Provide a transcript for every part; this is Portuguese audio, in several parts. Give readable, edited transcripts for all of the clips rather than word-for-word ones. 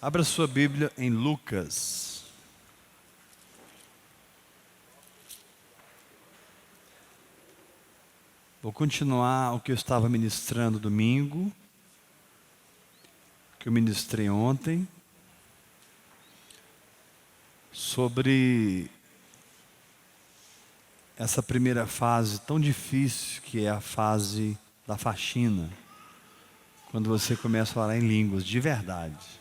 Abra sua Bíblia em Lucas. Vou continuar o que eu estava ministrando domingo, que eu ministrei ontem, sobre essa primeira fase tão difícil que é a fase da faxina, quando você começa a orar em línguas de verdade.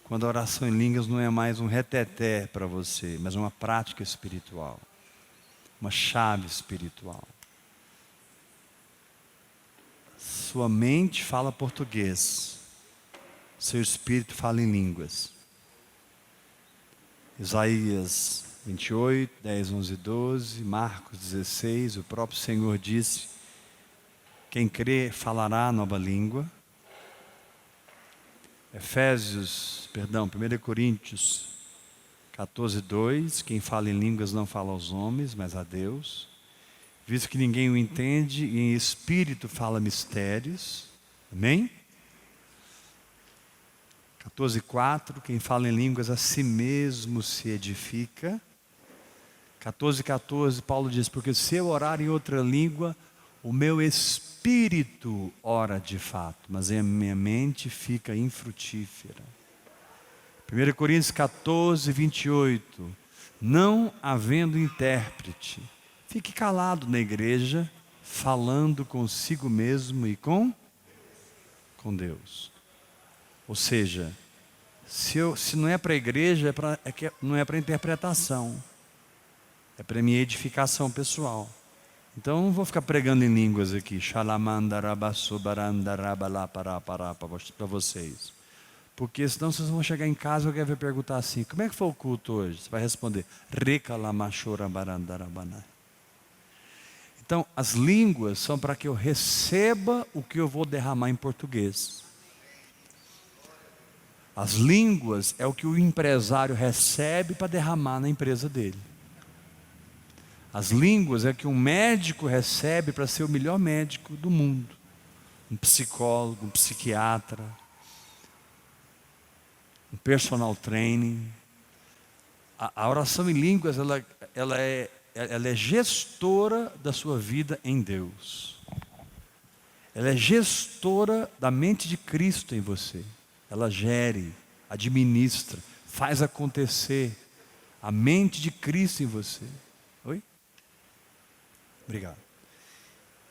Quando a oração em línguas não é mais um reteté para você, mas uma prática espiritual, uma chave espiritual. Sua mente fala português, seu espírito fala em línguas. Isaías 28, 10, 11 e 12, Marcos 16, o próprio Senhor disse: quem crê falará nova língua. 1 Coríntios 14, 2, quem fala em línguas não fala aos homens, mas a Deus, visto que ninguém o entende, e em espírito fala mistérios. Amém? 14, 4, quem fala em línguas a si mesmo se edifica. 14, 14, Paulo diz: porque se eu orar em outra língua, o meu espírito ora de fato, mas a minha mente fica infrutífera. 1 Coríntios 14, 28, não havendo intérprete, fique calado na igreja, falando consigo mesmo e com Deus. Ou seja, se não é para a igreja, não é para interpretação, é para minha edificação pessoal. Então eu não vou ficar pregando em línguas aqui, para vocês. Porque senão vocês vão chegar em casa e alguém vai perguntar assim: como é que foi o culto hoje? Você vai responder: então as línguas são para que eu receba o que eu vou derramar em português. As línguas é o que o empresário recebe para derramar na empresa dele. As línguas é que um médico recebe para ser o melhor médico do mundo. Um psicólogo, um psiquiatra, um personal training. A oração em línguas, ela é gestora da sua vida em Deus. Ela é gestora da mente de Cristo em você. Ela gere, administra, faz acontecer a mente de Cristo em você. Oi? Obrigado.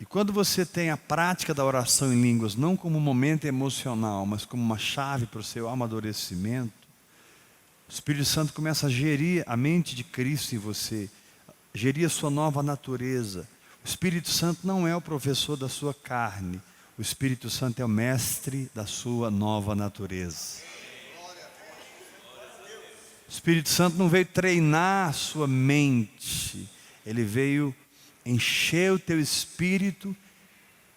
E quando você tem a prática da oração em línguas, não como um momento emocional, mas como uma chave para o seu amadurecimento, o Espírito Santo começa a gerir a mente de Cristo em você, gerir a sua nova natureza. O Espírito Santo não é o professor da sua carne, o Espírito Santo é o mestre da sua nova natureza. O Espírito Santo não veio treinar a sua mente, ele veio encher o teu espírito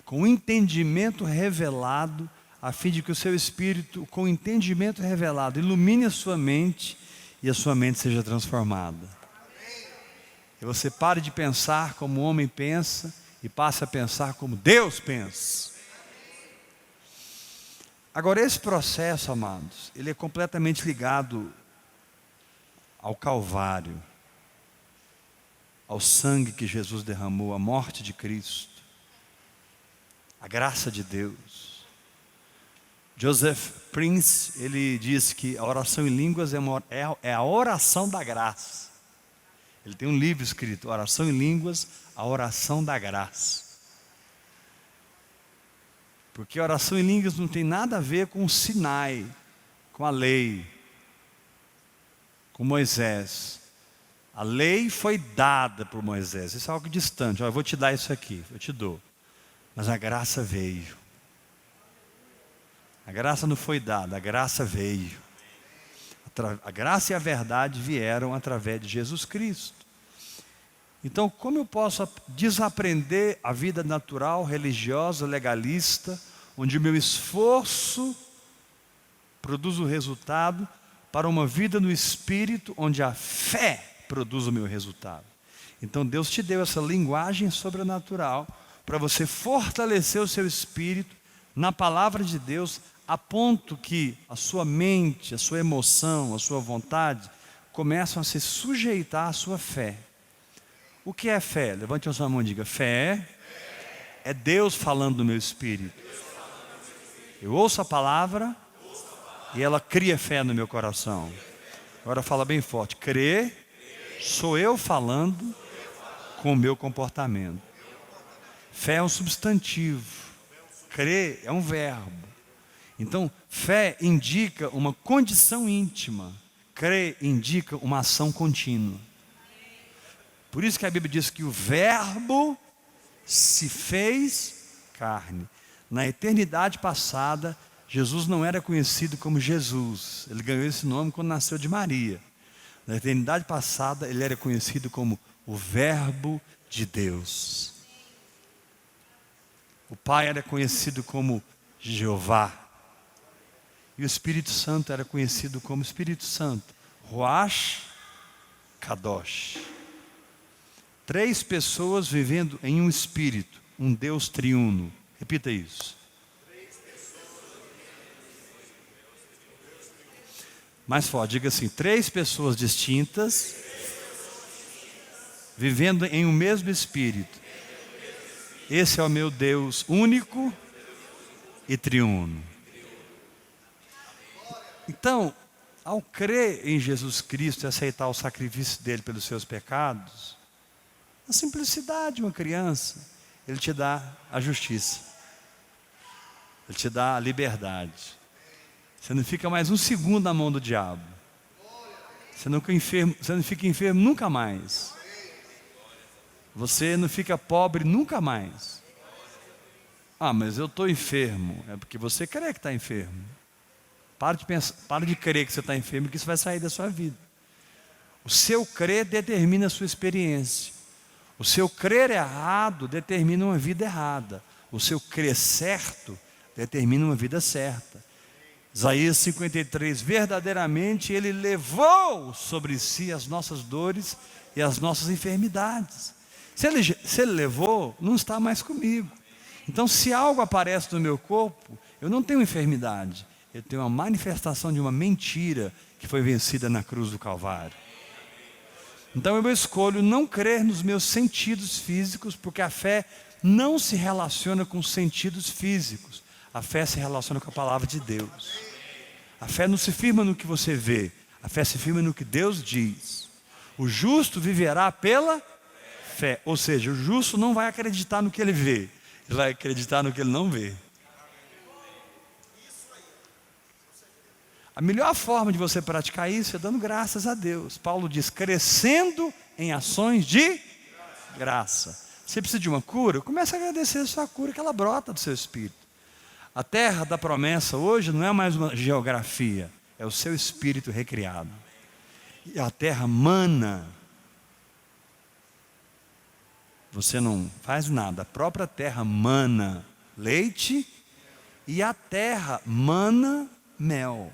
com o entendimento revelado, a fim de que o seu espírito, com o entendimento revelado, ilumine a sua mente e a sua mente seja transformada. E você pare de pensar como o homem pensa e passe a pensar como Deus pensa. Agora, esse processo, amados, ele é completamente ligado ao Calvário, ao sangue que Jesus derramou, à morte de Cristo, à graça de Deus. Joseph Prince, ele diz que a oração em línguas é a oração da graça. Ele tem um livro escrito, Oração em Línguas, a oração da graça. Porque a oração em línguas não tem nada a ver com o Sinai, com a lei, com Moisés. A lei foi dada por Moisés, isso é algo distante. Eu vou te dar isso aqui, eu te dou. Mas a graça veio. A graça não foi dada, a graça veio. A graça e a verdade vieram através de Jesus Cristo. Então, como eu posso desaprender a vida natural, religiosa, legalista, onde o meu esforço produz o resultado, para uma vida no Espírito, onde a fé produz o meu resultado? Então Deus te deu essa linguagem sobrenatural para você fortalecer o seu espírito na palavra de Deus, a ponto que a sua mente, a sua emoção, a sua vontade começam a se sujeitar à sua fé. O que é fé? Levante a sua mão e diga: fé é Deus falando no meu espírito. Eu ouço a palavra e ela cria fé no meu coração. Agora fala bem forte: crer sou eu falando com o meu comportamento. Fé é um substantivo, crer é um verbo. Então, fé indica uma condição íntima, crer indica uma ação contínua. Por isso que a Bíblia diz que o verbo se fez carne. Na eternidade passada, Jesus não era conhecido como Jesus. Ele ganhou esse nome quando nasceu de Maria. Na eternidade passada, ele era conhecido como o Verbo de Deus. O Pai era conhecido como Jeová. E o Espírito Santo era conhecido como Espírito Santo, Ruach Kadosh. 3 pessoas vivendo em um Espírito, um Deus triuno. Repita isso. Mais forte, diga assim: 3 pessoas distintas, vivendo em um mesmo Espírito. Esse é o meu Deus único e triuno. Então, ao crer em Jesus Cristo e aceitar o sacrifício dele pelos seus pecados, a simplicidade de uma criança, ele te dá a justiça, ele te dá a liberdade. Você não fica mais um segundo na mão do diabo. Você não fica enfermo nunca mais. Você não fica pobre nunca mais. Ah, mas eu estou enfermo. É porque você crê que está enfermo. Para de crer que você está enfermo, que isso vai sair da sua vida. O seu crer determina a sua experiência. O seu crer errado determina uma vida errada. O seu crer certo determina uma vida certa. Isaías 53, verdadeiramente Ele levou sobre si as nossas dores e as nossas enfermidades. Se ele levou, não está mais comigo. Então, se algo aparece no meu corpo, eu não tenho enfermidade. Eu tenho uma manifestação de uma mentira que foi vencida na cruz do Calvário. Então eu escolho não crer nos meus sentidos físicos, porque a fé não se relaciona com os sentidos físicos. A fé se relaciona com a palavra de Deus. A fé não se firma no que você vê, a fé se firma no que Deus diz. O justo viverá pela fé, ou seja, o justo não vai acreditar no que ele vê, ele vai acreditar no que ele não vê. A melhor forma de você praticar isso é dando graças a Deus. Paulo diz: crescendo em ações de graça. Você precisa de uma cura? Comece a agradecer a sua cura, que ela brota do seu espírito. A terra da promessa hoje não é mais uma geografia, é o seu espírito recriado. E a terra mana. Você não faz nada, a própria terra mana leite e a terra mana mel.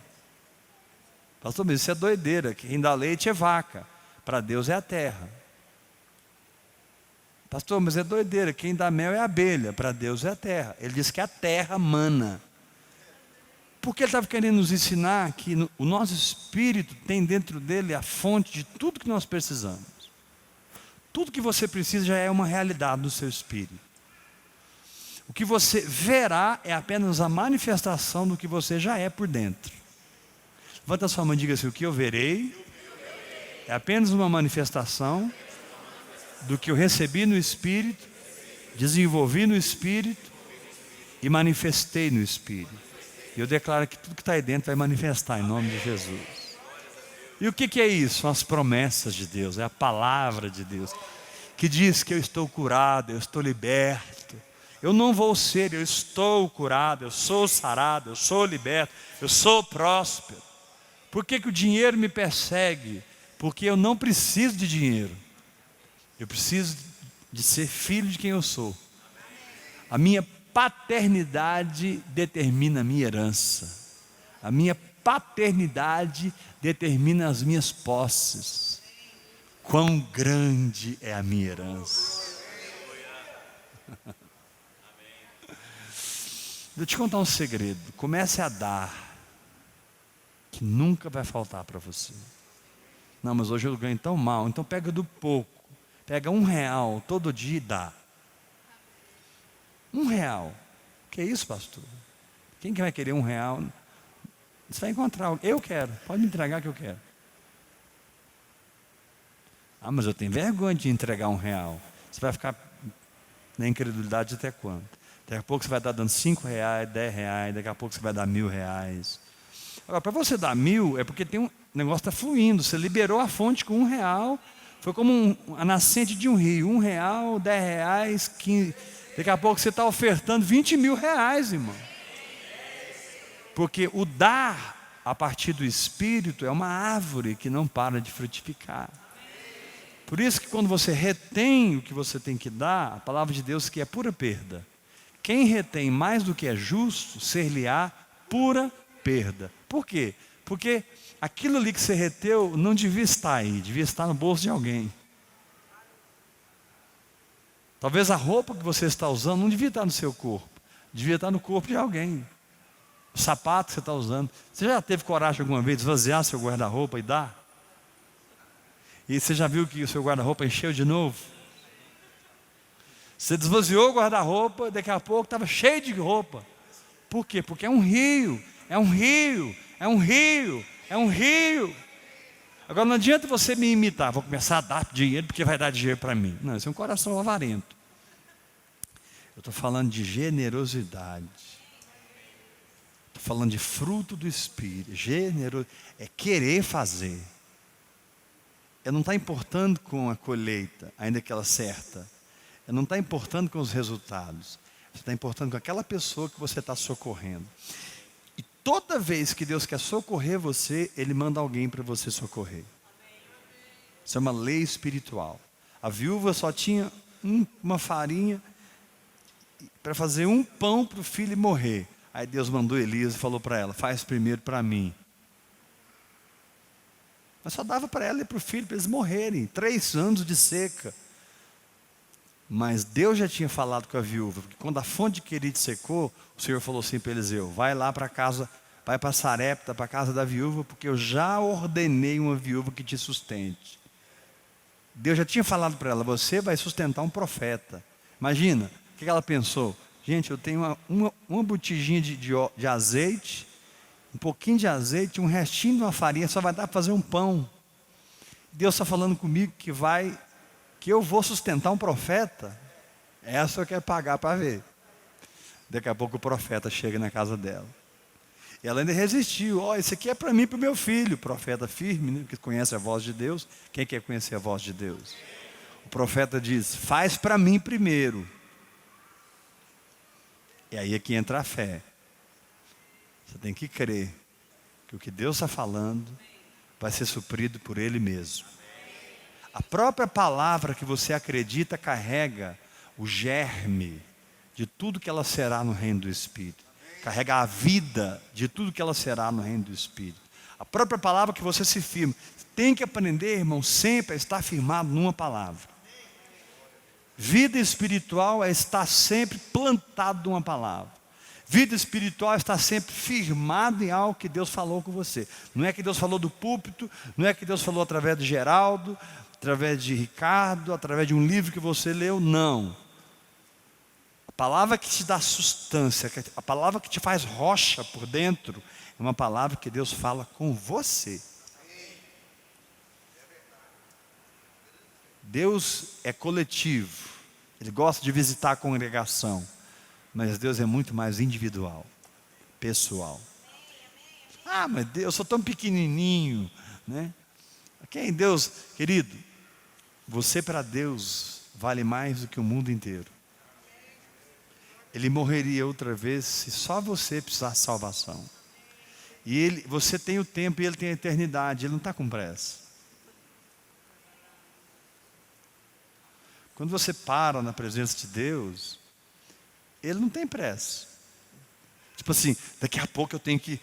Pastor, mas isso é doideira, quem dá leite é vaca, para Deus é a terra. Pastor, mas é doideira, quem dá mel é a abelha, para Deus é a terra. Ele diz que a terra mana. Porque ele estava querendo nos ensinar que o nosso espírito tem dentro dele a fonte de tudo que nós precisamos. Tudo que você precisa já é uma realidade do seu espírito. O que você verá é apenas a manifestação do que você já é por dentro. Levanta a sua mão e diga assim: o que eu verei é apenas uma manifestação do que eu recebi no Espírito, desenvolvi no Espírito e manifestei no Espírito. E eu declaro que tudo que está aí dentro vai manifestar em nome de Jesus. E o que é isso? São as promessas de Deus, é a palavra de Deus, que diz que eu estou curado, eu estou liberto. Eu não vou ser, eu estou curado, eu sou sarado, eu sou liberto, eu sou próspero. Por que o dinheiro me persegue? Porque eu não preciso de dinheiro. Eu preciso de ser filho de quem eu sou. A minha paternidade determina a minha herança. A minha paternidade determina as minhas posses. Quão grande é a minha herança. Vou te contar um segredo. Comece a dar, que nunca vai faltar para você. Não, mas hoje eu ganho tão mal. Então pega do pouco. Pega R$1 todo dia e dá. R$1. Que é isso, pastor? Quem que vai querer R$1? Você vai encontrar. Eu quero. Pode me entregar que eu quero. Ah, mas eu tenho vergonha de entregar R$1. Você vai ficar na incredulidade até quando? Daqui a pouco você vai estar dando R$5, R$10, daqui a pouco você vai dar R$1.000. Agora, para você dar 1.000, é porque tem um negócio está fluindo. Você liberou a fonte com R$1. Foi como a nascente de um rio. R$1, R$10, 15. Daqui a pouco você está ofertando R$20.000, irmão. Porque o dar a partir do Espírito é uma árvore que não para de frutificar. Por isso que quando você retém o que você tem que dar, a palavra de Deus que é pura perda. Quem retém mais do que é justo, ser-lhe-á pura perda. Por quê? Porque aquilo ali que você reteu não devia estar aí, devia estar no bolso de alguém. Talvez a roupa que você está usando não devia estar no seu corpo, devia estar no corpo de alguém. O sapato que você está usando. Você já teve coragem alguma vez de esvaziar seu guarda-roupa e dar? E você já viu que o seu guarda-roupa encheu de novo? Você desvaziou o guarda-roupa, daqui a pouco estava cheio de roupa. Por quê? Porque é um rio, é um rio, é um rio, é um rio. Agora não adianta você me imitar, vou começar a dar dinheiro porque vai dar dinheiro para mim. Não, isso é um coração avarento. Eu estou falando de generosidade. Estou falando de fruto do Espírito. Generosidade é querer fazer. Não está importando com a colheita, ainda que ela certa. Não está importando com os resultados. Você está importando com aquela pessoa que você está socorrendo. E toda vez que Deus quer socorrer você, Ele manda alguém para você socorrer. Isso é uma lei espiritual. A viúva só tinha uma farinha para fazer um pão para o filho morrer. Aí Deus mandou Elias e falou para ela: faz primeiro para mim. Mas só dava para ela e para o filho, para eles morrerem. 3 anos de seca. Mas Deus já tinha falado com a viúva, porque quando a fonte de Querite secou, o Senhor falou assim para Eliseu: vai lá para casa, vai para Sarepta, para a casa da viúva, porque eu já ordenei uma viúva que te sustente. Deus já tinha falado para ela: você vai sustentar um profeta. Imagina, o que ela pensou? Gente, eu tenho uma botijinha de azeite, um pouquinho de azeite, um restinho de uma farinha, só vai dar para fazer um pão. Deus está falando comigo que eu vou sustentar um profeta. Essa eu quero pagar para ver. Daqui a pouco o profeta chega na casa dela. E ela ainda resistiu: isso aqui é para mim e para o meu filho. Profeta firme, né? Que conhece a voz de Deus. Quem quer conhecer a voz de Deus? O profeta diz: faz para mim primeiro. E aí é que entra a fé. Você tem que crer que o que Deus está falando vai ser suprido por Ele mesmo. A própria palavra que você acredita carrega o germe de tudo que ela será no reino do Espírito. Carrega a vida de tudo que ela será no reino do Espírito. A própria palavra que você se firma. Tem que aprender, irmão, sempre a estar firmado numa palavra. Vida espiritual é estar sempre plantado numa palavra. Vida espiritual é estar sempre firmado em algo que Deus falou com você. Não é que Deus falou do púlpito, não é que Deus falou através de Geraldo, através de Ricardo, através de um livro que você leu, não. A palavra que te dá sustância, a palavra que te faz rocha por dentro, é uma palavra que Deus fala com você. Deus é coletivo, Ele gosta de visitar a congregação, mas Deus é muito mais individual, pessoal. Mas Deus, eu sou tão pequenininho, né? Quem Deus, querido, você para Deus vale mais do que o mundo inteiro. Ele morreria outra vez se só você precisasse de salvação. E você tem o tempo e Ele tem a eternidade, Ele não está com pressa. Quando você para na presença de Deus, Ele não tem pressa. Tipo assim, daqui a pouco eu tenho que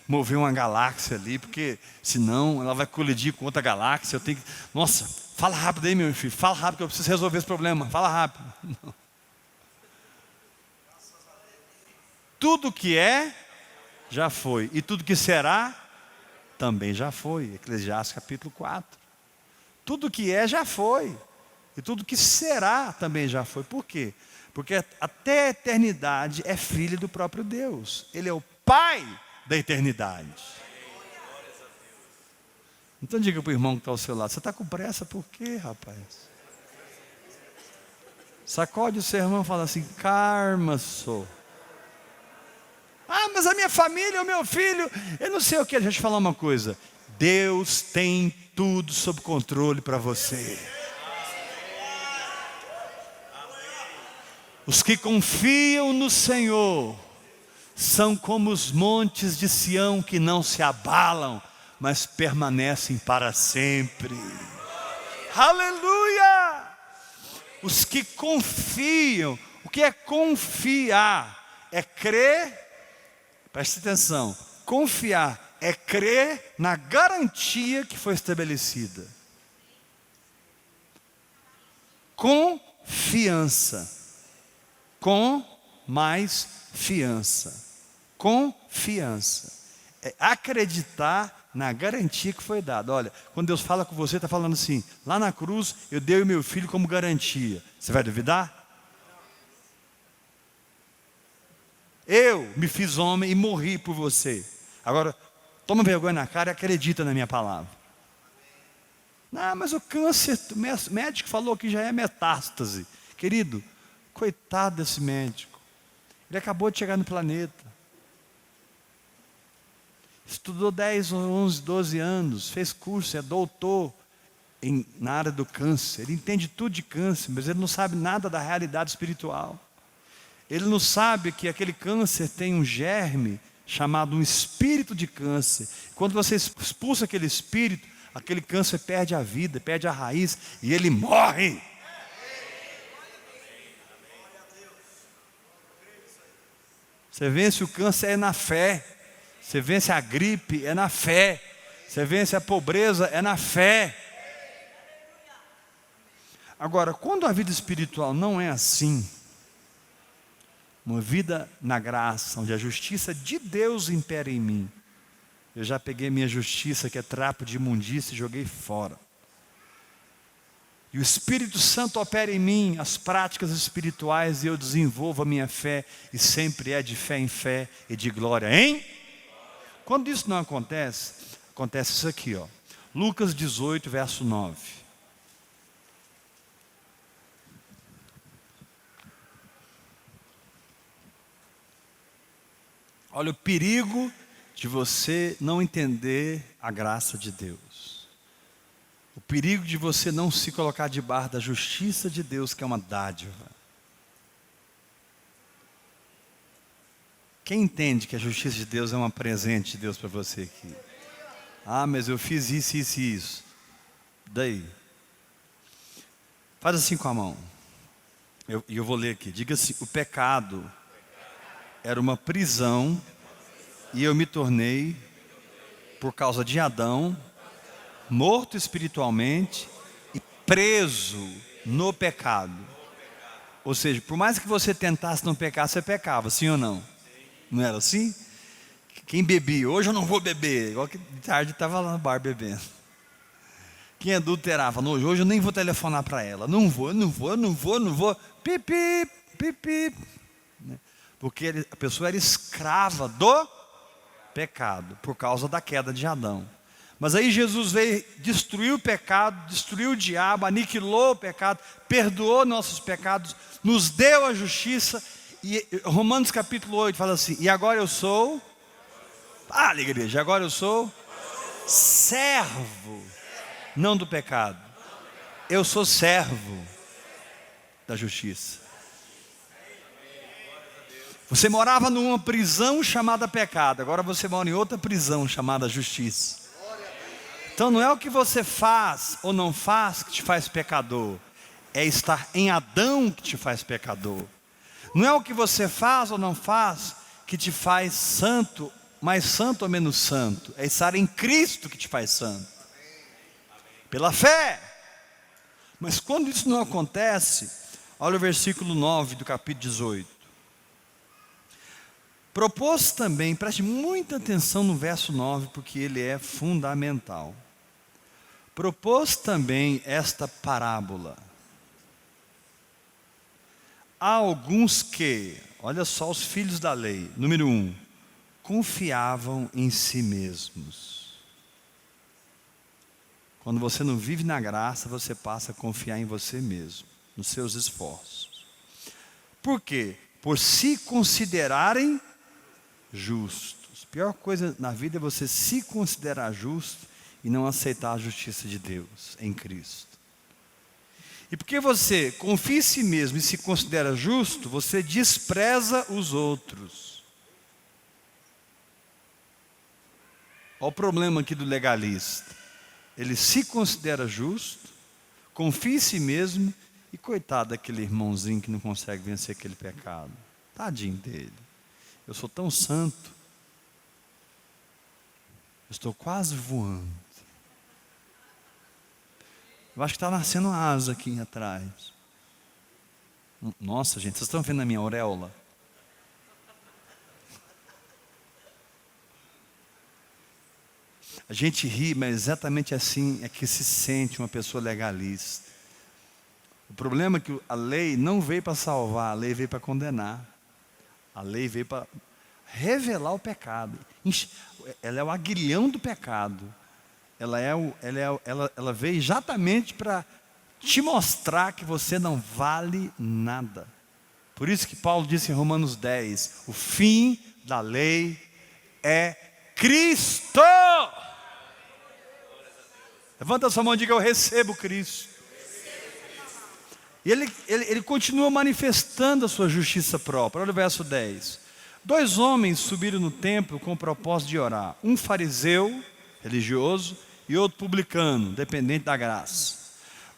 mover uma galáxia ali, porque senão ela vai colidir com outra galáxia. Eu tenho que... Nossa, fala rápido aí, meu filho. Fala rápido que eu preciso resolver esse problema. Fala rápido. Não. tudo que é, já foi. E tudo que será, também já foi. Eclesiastes capítulo 4. Tudo que é, já foi. E tudo que será, também já foi. Por quê? Porque até a eternidade é filho do próprio Deus. Ele é o Pai da eternidade. Então diga para o irmão que está ao seu lado: você está com pressa por quê, rapaz? Sacode o seu irmão e fala assim: karma sou. Ah, mas a minha família, o meu filho, eu não sei o que. Deixa eu te falar uma coisa: Deus tem tudo sob controle para você. Os que confiam no Senhor são como os montes de Sião, que não se abalam, mas permanecem para sempre. Aleluia! Os que confiam. O que é confiar? É crer. Preste atenção. Confiar é crer na garantia que foi estabelecida. Confiança. Com mais fiança. Confiança. É acreditar na garantia que foi dada. Olha, quando Deus fala com você, está falando assim: lá na cruz eu dei o meu filho como garantia. Você vai duvidar? Eu me fiz homem e morri por você. Agora, toma vergonha na cara e acredita na minha palavra. Não, mas o câncer, o médico falou que já é metástase. Querido, coitado desse médico. Ele acabou de chegar no planeta. Estudou 10, 11, 12 anos. Fez curso, é doutor na área do câncer. Ele entende tudo de câncer, mas ele não sabe nada da realidade espiritual. Ele não sabe que aquele câncer tem um germe chamado um espírito de câncer. Quando você expulsa aquele espírito, aquele câncer perde a vida, perde a raiz e ele morre. Você vence o câncer é na fé. Você vence a gripe é na fé. Você vence a pobreza é na fé. Agora, quando a vida espiritual não é assim, uma vida na graça, onde a justiça de Deus impera em mim, eu já peguei minha justiça, que é trapo de imundícia, e joguei fora. E o Espírito Santo opera em mim as práticas espirituais, e eu desenvolvo a minha fé, e sempre é de fé em fé e de glória em. Quando isso não acontece, acontece isso aqui, ó. Lucas 18, verso 9. Olha o perigo de você não entender a graça de Deus. O perigo de você não se colocar debaixo da justiça de Deus, que é uma dádiva. Quem entende que a justiça de Deus é um presente de Deus para você aqui? Ah, mas eu fiz isso, isso e isso. Daí. Faz assim com a mão. Eu vou ler aqui. Diga assim: o pecado era uma prisão, e eu me tornei, por causa de Adão, morto espiritualmente e preso no pecado. Ou seja, por mais que você tentasse não pecar, você pecava, sim ou não? Não era assim? Quem bebia, hoje eu não vou beber, igual que de tarde estava lá no bar bebendo. Quem adulterava, hoje eu nem vou telefonar para ela, não vou, pipi, pipi. Porque a pessoa era escrava do pecado, por causa da queda de Adão. Mas aí Jesus veio, destruiu o pecado, destruiu o diabo, aniquilou o pecado, perdoou nossos pecados, nos deu a justiça. E Romanos capítulo 8 fala assim: e agora eu sou, fala igreja, agora eu sou servo, não do pecado, eu sou servo da justiça. Você morava numa prisão chamada pecado, agora você mora em outra prisão chamada justiça. Então não é o que você faz ou não faz que te faz pecador, é estar em Adão que te faz pecador. Não é o que você faz ou não faz que te faz santo, mais santo ou menos santo, é estar em Cristo que te faz santo, pela fé. Mas quando isso não acontece, olha o versículo 9 do capítulo 18. Propôs também, preste muita atenção no verso 9, porque ele é fundamental. Propôs também esta parábola. Há alguns que, olha só os filhos da lei, número 1, confiavam em si mesmos. Quando você não vive na graça, você passa a confiar em você mesmo, nos seus esforços. Por quê? Por se considerarem justos. A pior coisa na vida é você se considerar justo e não aceitar a justiça de Deus em Cristo. E porque você confia em si mesmo e se considera justo, você despreza os outros. Olha o problema aqui do legalista. Ele se considera justo, confia em si mesmo e coitado daquele irmãozinho que não consegue vencer aquele pecado. Tadinho dele. Eu sou tão santo. Eu estou quase voando. Eu acho que está nascendo asa aqui atrás. Nossa, gente, vocês estão vendo a minha auréola? A gente ri, mas exatamente assim é que se sente uma pessoa legalista. O problema é que a lei não veio para salvar, a lei veio para condenar. A lei veio para revelar o pecado. Ela é o aguilhão do pecado. Ela veio exatamente para te mostrar que você não vale nada. Por isso que Paulo disse em Romanos 10, o fim da lei é Cristo. Levanta a sua mão e diga: eu recebo Cristo. E ele continua manifestando a sua justiça própria. Olha o verso 10. 2 homens subiram no templo com o propósito de orar. Um fariseu, religioso, e outro publicano, dependente da graça.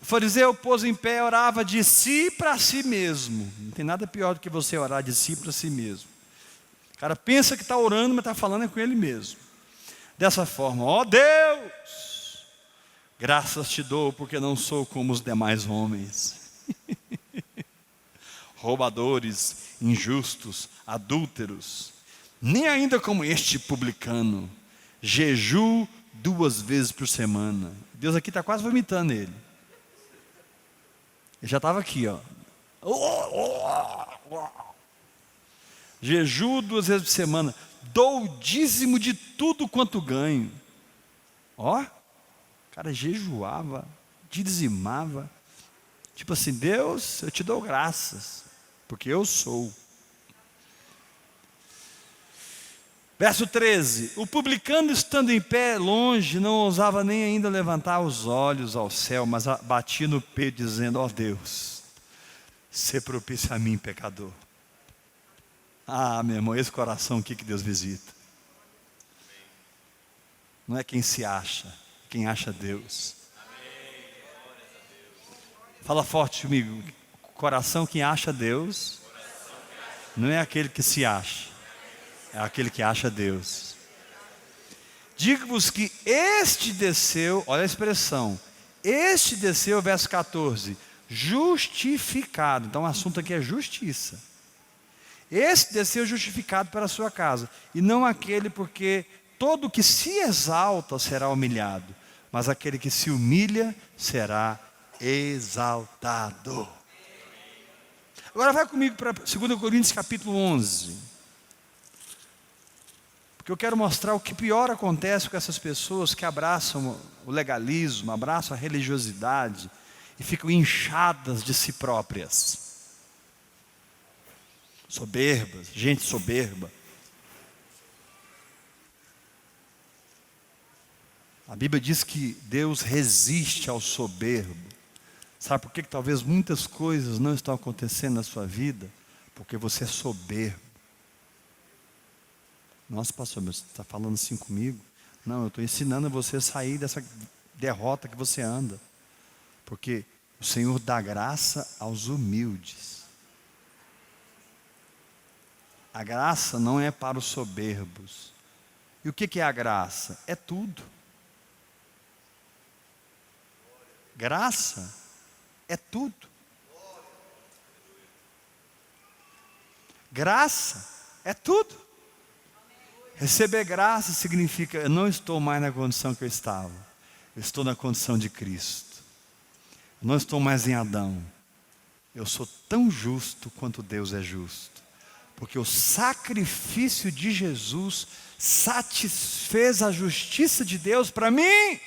O fariseu pôs em pé e orava de si para si mesmo. Não tem nada pior do que você orar de si para si mesmo. O cara pensa que está orando, mas está falando com ele mesmo. Dessa forma: ó Deus, graças te dou porque não sou como os demais homens. Roubadores, injustos, adúlteros, nem ainda como este publicano. Jejuo 2 vezes por semana. Deus aqui está quase vomitando ele. Ele já estava aqui, ó. Jejuo 2 vezes por semana. Dou o dízimo de tudo quanto ganho. Ó, o cara jejuava, dizimava. Tipo assim: Deus, eu te dou graças, porque eu sou. Verso 13: o publicano, estando em pé longe, não ousava nem ainda levantar os olhos ao céu, mas batia no peito, dizendo: ó Deus, sê propício a mim, pecador. Ah, meu irmão, esse coração aqui que Deus visita. Não é quem se acha, quem acha Deus. Fala forte comigo: coração que acha Deus não é aquele que se acha, é aquele que acha Deus. Digo-vos que este desceu, olha a expressão, este desceu, verso 14, justificado. Então o assunto aqui é justiça. Este desceu justificado para a sua casa, e não aquele, porque todo que se exalta será humilhado, mas aquele que se humilha será exaltado. Agora vai comigo para 2 Coríntios capítulo 11. Porque eu quero mostrar o que pior acontece com essas pessoas que abraçam o legalismo, abraçam a religiosidade e ficam inchadas de si próprias. Soberbas, gente soberba. A Bíblia diz que Deus resiste ao soberbo. Sabe por que talvez muitas coisas não estão acontecendo na sua vida? Porque você é soberbo. Nossa, pastor, mas você está falando assim comigo? Não, eu estou ensinando a você a sair dessa derrota que você anda. Porque o Senhor dá graça aos humildes. A graça não é para os soberbos. E o que é a graça? É tudo. Graça é tudo. Graça é tudo. Receber graça significa, eu não estou mais na condição que eu estava. Eu estou na condição de Cristo. Eu não estou mais em Adão. Eu sou tão justo quanto Deus é justo. Porque o sacrifício de Jesus satisfez a justiça de Deus para mim.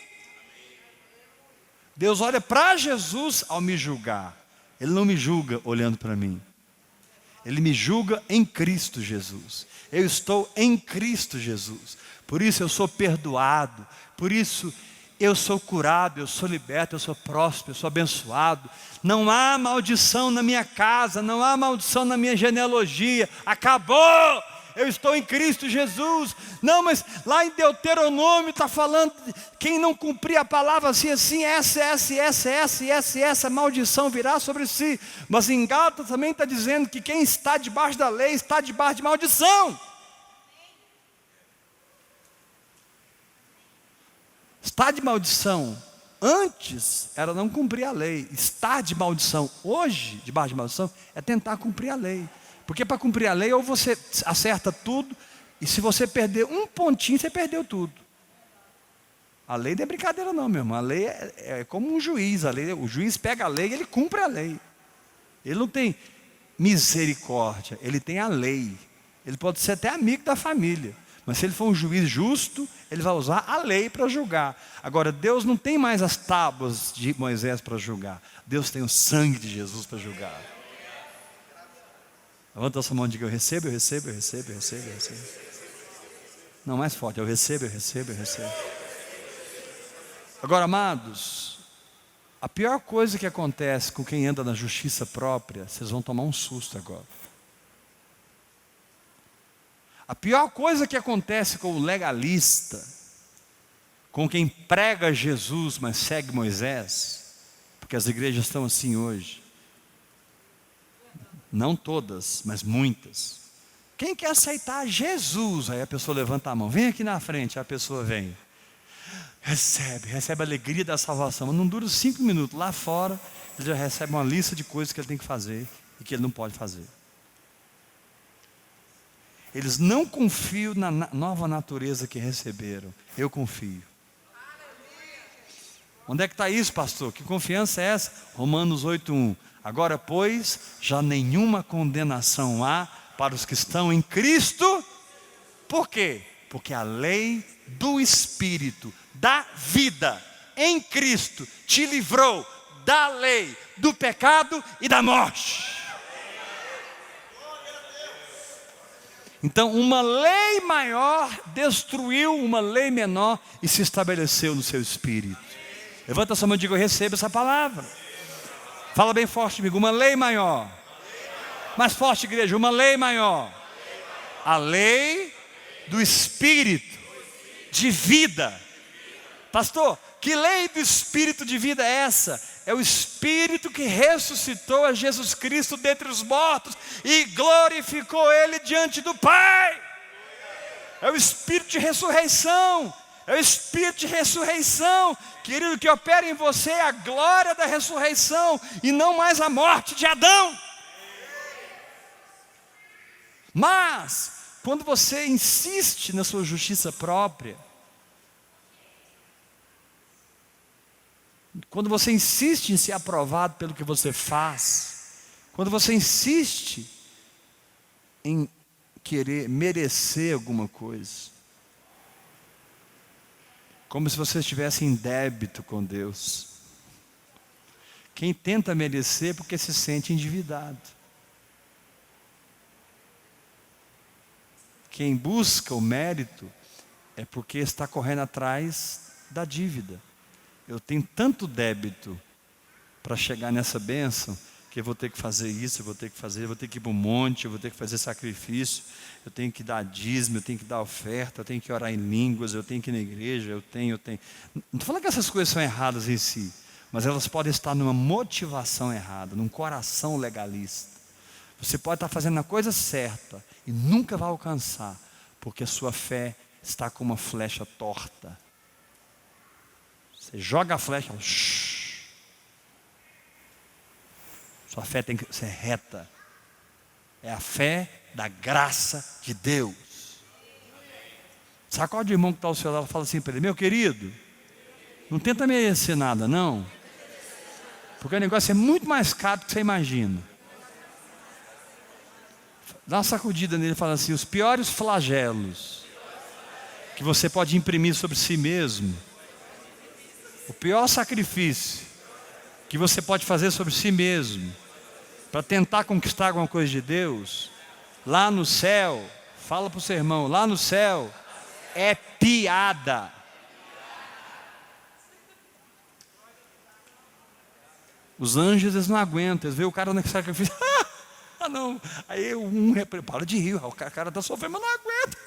Deus olha para Jesus ao me julgar. Ele não me julga olhando para mim. Ele me julga em Cristo Jesus. Eu estou em Cristo Jesus. Por isso eu sou perdoado. Por isso eu sou curado, eu sou liberto, eu sou próspero, eu sou abençoado. Não há maldição na minha casa, não há maldição na minha genealogia. Acabou! Eu estou em Cristo Jesus. Não, mas lá em Deuteronômio está falando, quem não cumprir a palavra assim, essa maldição virá sobre si. Mas em Gálatas também está dizendo que quem está debaixo da lei está debaixo de maldição. Estar de maldição antes era não cumprir a lei. Estar de maldição hoje, debaixo de maldição, é tentar cumprir a lei. Porque para cumprir a lei, ou você acerta tudo, e se você perder um pontinho, você perdeu tudo. A lei não é brincadeira não, meu irmão. A lei é como um juiz. O juiz pega a lei e ele cumpre a lei. Ele não tem misericórdia, ele tem a lei. Ele pode ser até amigo da família, mas se ele for um juiz justo, ele vai usar a lei para julgar. Agora, Deus não tem mais as tábuas de Moisés para julgar. Deus tem o sangue de Jesus para julgar. Levanta a sua mão e diga, eu recebo, eu recebo, eu recebo, eu recebo, eu recebo. Não, mais forte, eu recebo, eu recebo, eu recebo. Agora, amados, a pior coisa que acontece com quem anda na justiça própria, vocês vão tomar um susto agora. A pior coisa que acontece com o legalista, com quem prega Jesus, mas segue Moisés, porque as igrejas estão assim hoje, não todas, mas muitas. Quem quer aceitar Jesus? Aí a pessoa levanta a mão, vem aqui na frente, aí a pessoa vem. Recebe a alegria da salvação, mas não dura 5 minutos, lá fora ele já recebe uma lista de coisas que ele tem que fazer e que ele não pode fazer. Eles não confiam na nova natureza que receberam. Eu confio. Onde é que está isso, pastor? Que confiança é essa? Romanos 8:1. Agora, pois, já nenhuma condenação há para os que estão em Cristo. Por quê? Porque a lei do Espírito da vida em Cristo te livrou da lei, do pecado e da morte. Então, uma lei maior destruiu uma lei menor e se estabeleceu no seu espírito. Levanta a sua mão e diga, eu recebo essa palavra. Fala bem forte comigo, uma lei maior. Mais forte, igreja, uma lei maior. A lei do Espírito de vida. Pastor, que lei do Espírito de vida é essa? É o Espírito que ressuscitou a Jesus Cristo dentre os mortos e glorificou Ele diante do Pai. É o Espírito de ressurreição. É o Espírito de ressurreição, querido, que opera em você a glória da ressurreição e não mais a morte de Adão. Mas, quando você insiste na sua justiça própria, quando você insiste em ser aprovado pelo que você faz, quando você insiste em querer merecer alguma coisa, como se você estivesse em débito com Deus. Quem tenta merecer porque se sente endividado. Quem busca o mérito é porque está correndo atrás da dívida. Eu tenho tanto débito para chegar nessa bênção, que eu vou ter que fazer isso, eu vou ter que ir para um monte, eu vou ter que fazer sacrifício, eu tenho que dar dízimo, eu tenho que dar oferta, eu tenho que orar em línguas, eu tenho que ir na igreja, eu tenho. Não estou falando que essas coisas são erradas em si, mas elas podem estar numa motivação errada, num coração legalista. Você pode estar fazendo a coisa certa e nunca vai alcançar, porque a sua fé está com uma flecha torta. Você joga a flecha, sua fé tem que ser reta. É a fé da graça de Deus. Sacode o irmão que está ao seu lado e fala assim para ele: meu querido, não tenta merecer nada não, porque o negócio é muito mais caro do que você imagina. Dá uma sacudida nele e fala assim: os piores flagelos que você pode imprimir sobre si mesmo, o pior sacrifício que você pode fazer sobre si mesmo, para tentar conquistar alguma coisa de Deus, lá no céu, fala para o seu irmão, lá no céu, é piada. Os anjos, eles não aguentam, eles veem o cara no sacrifício, não, aí para de rir, o cara está sofrendo, mas não aguenta,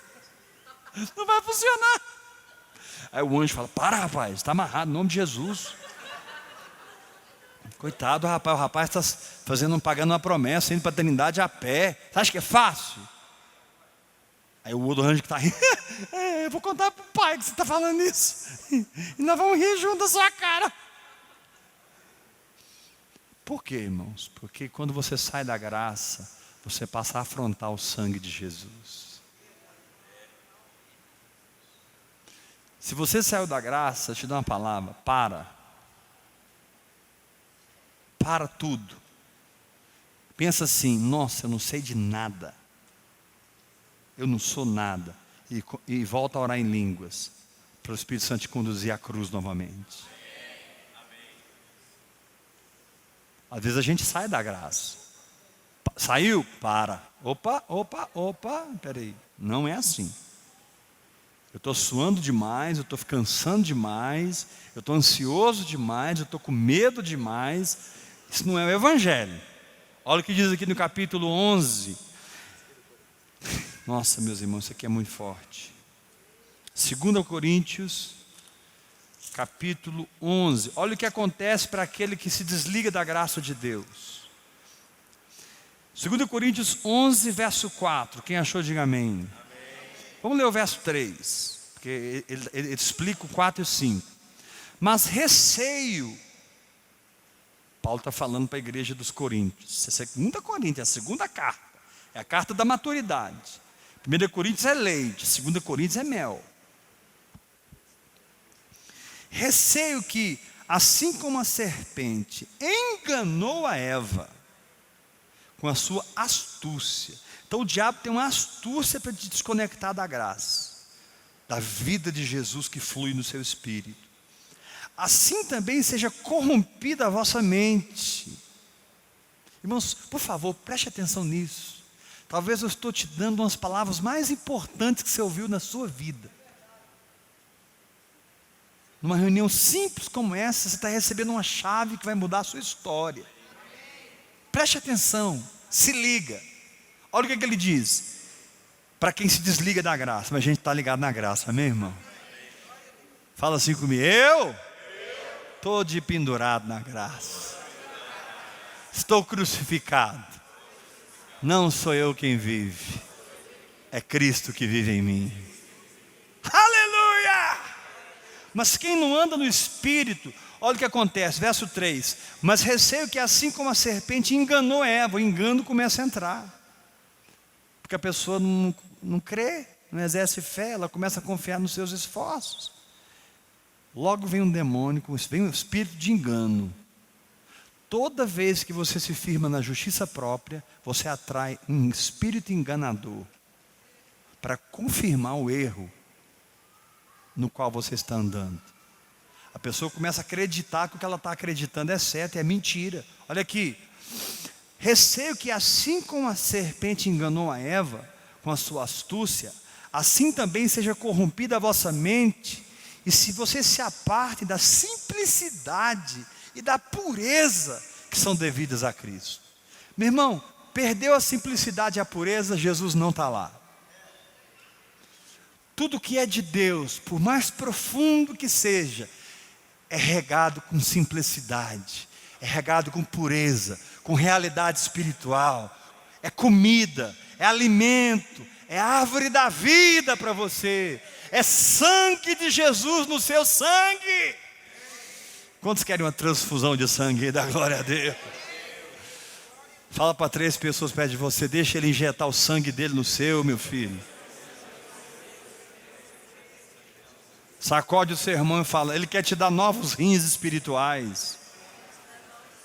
não vai funcionar. Aí o anjo fala: para, rapaz, está amarrado, em nome de Jesus. Coitado do rapaz está pagando uma promessa, indo para a eternidade a pé. Você acha que é fácil? Aí o outro anjo que está rindo: eu vou contar para o pai que você está falando isso, e nós vamos rir junto da sua cara. Por quê, irmãos? Porque quando você sai da graça, você passa a afrontar o sangue de Jesus. Se você saiu da graça, eu te dou uma palavra: para tudo. Pensa assim: nossa, eu não sei de nada, eu não sou nada, e volta a orar em línguas, para o Espírito Santo te conduzir à cruz novamente. Às vezes a gente sai da graça. Saiu? Para. Opa, peraí, não é assim. Eu estou suando demais, eu estou cansando demais, eu estou ansioso demais, eu estou com medo demais. Isso não é o Evangelho. Olha o que diz aqui no capítulo 11. Nossa, meus irmãos, isso aqui é muito forte. 2 Coríntios, capítulo 11. Olha o que acontece para aquele que se desliga da graça de Deus. 2 Coríntios 11, verso 4. Quem achou, diga amém. Vamos ler o verso 3, porque ele explica o 4 e o 5. Mas receio, Paulo está falando para a igreja dos Coríntios. É 2 Coríntios, é a segunda carta, é a carta da maturidade. 1 Coríntios é leite, 2 Coríntios é mel. Receio que, assim como a serpente enganou a Eva com a sua astúcia. Então o diabo tem uma astúcia para te desconectar da graça, da vida de Jesus que flui no seu espírito. Assim também seja corrompida a vossa mente. Irmãos, por favor, preste atenção nisso. Talvez eu estou te dando umas palavras mais importantes que você ouviu na sua vida. Numa reunião simples como essa, você está recebendo uma chave que vai mudar a sua história. Preste atenção, se liga. Olha o que ele diz: para quem se desliga da graça. Mas a gente está ligado na graça, amém, irmão? Fala assim comigo: eu estou de pendurado na graça, estou crucificado. Não sou eu quem vive, é Cristo que vive em mim. Aleluia! Mas quem não anda no Espírito, olha o que acontece, verso 3. Mas receio que, assim como a serpente enganou Eva, o engano começa a entrar. Porque a pessoa não crê, não exerce fé, ela começa a confiar nos seus esforços. Logo vem um demônio, vem um espírito de engano. Toda vez que você se firma na justiça própria, você atrai um espírito enganador para confirmar o erro no qual você está andando. A pessoa começa a acreditar que o que ela está acreditando é certo, é mentira. Olha aqui: receio que, assim como a serpente enganou a Eva com a sua astúcia, assim também seja corrompida a vossa mente, e se vocês se apartem da simplicidade e da pureza que são devidas a Cristo. Meu irmão, perdeu a simplicidade e a pureza, Jesus não está lá. Tudo que é de Deus, por mais profundo que seja, é regado com simplicidade, é regado com pureza, com realidade espiritual, é comida, é alimento, é árvore da vida para você, é sangue de Jesus no seu sangue. Quantos querem uma transfusão de sangue? Dá glória a Deus. Fala para 3 pessoas perto de você: deixa ele injetar o sangue dele no seu, meu filho. Sacode o seu irmão e fala: Ele quer te dar novos rins espirituais.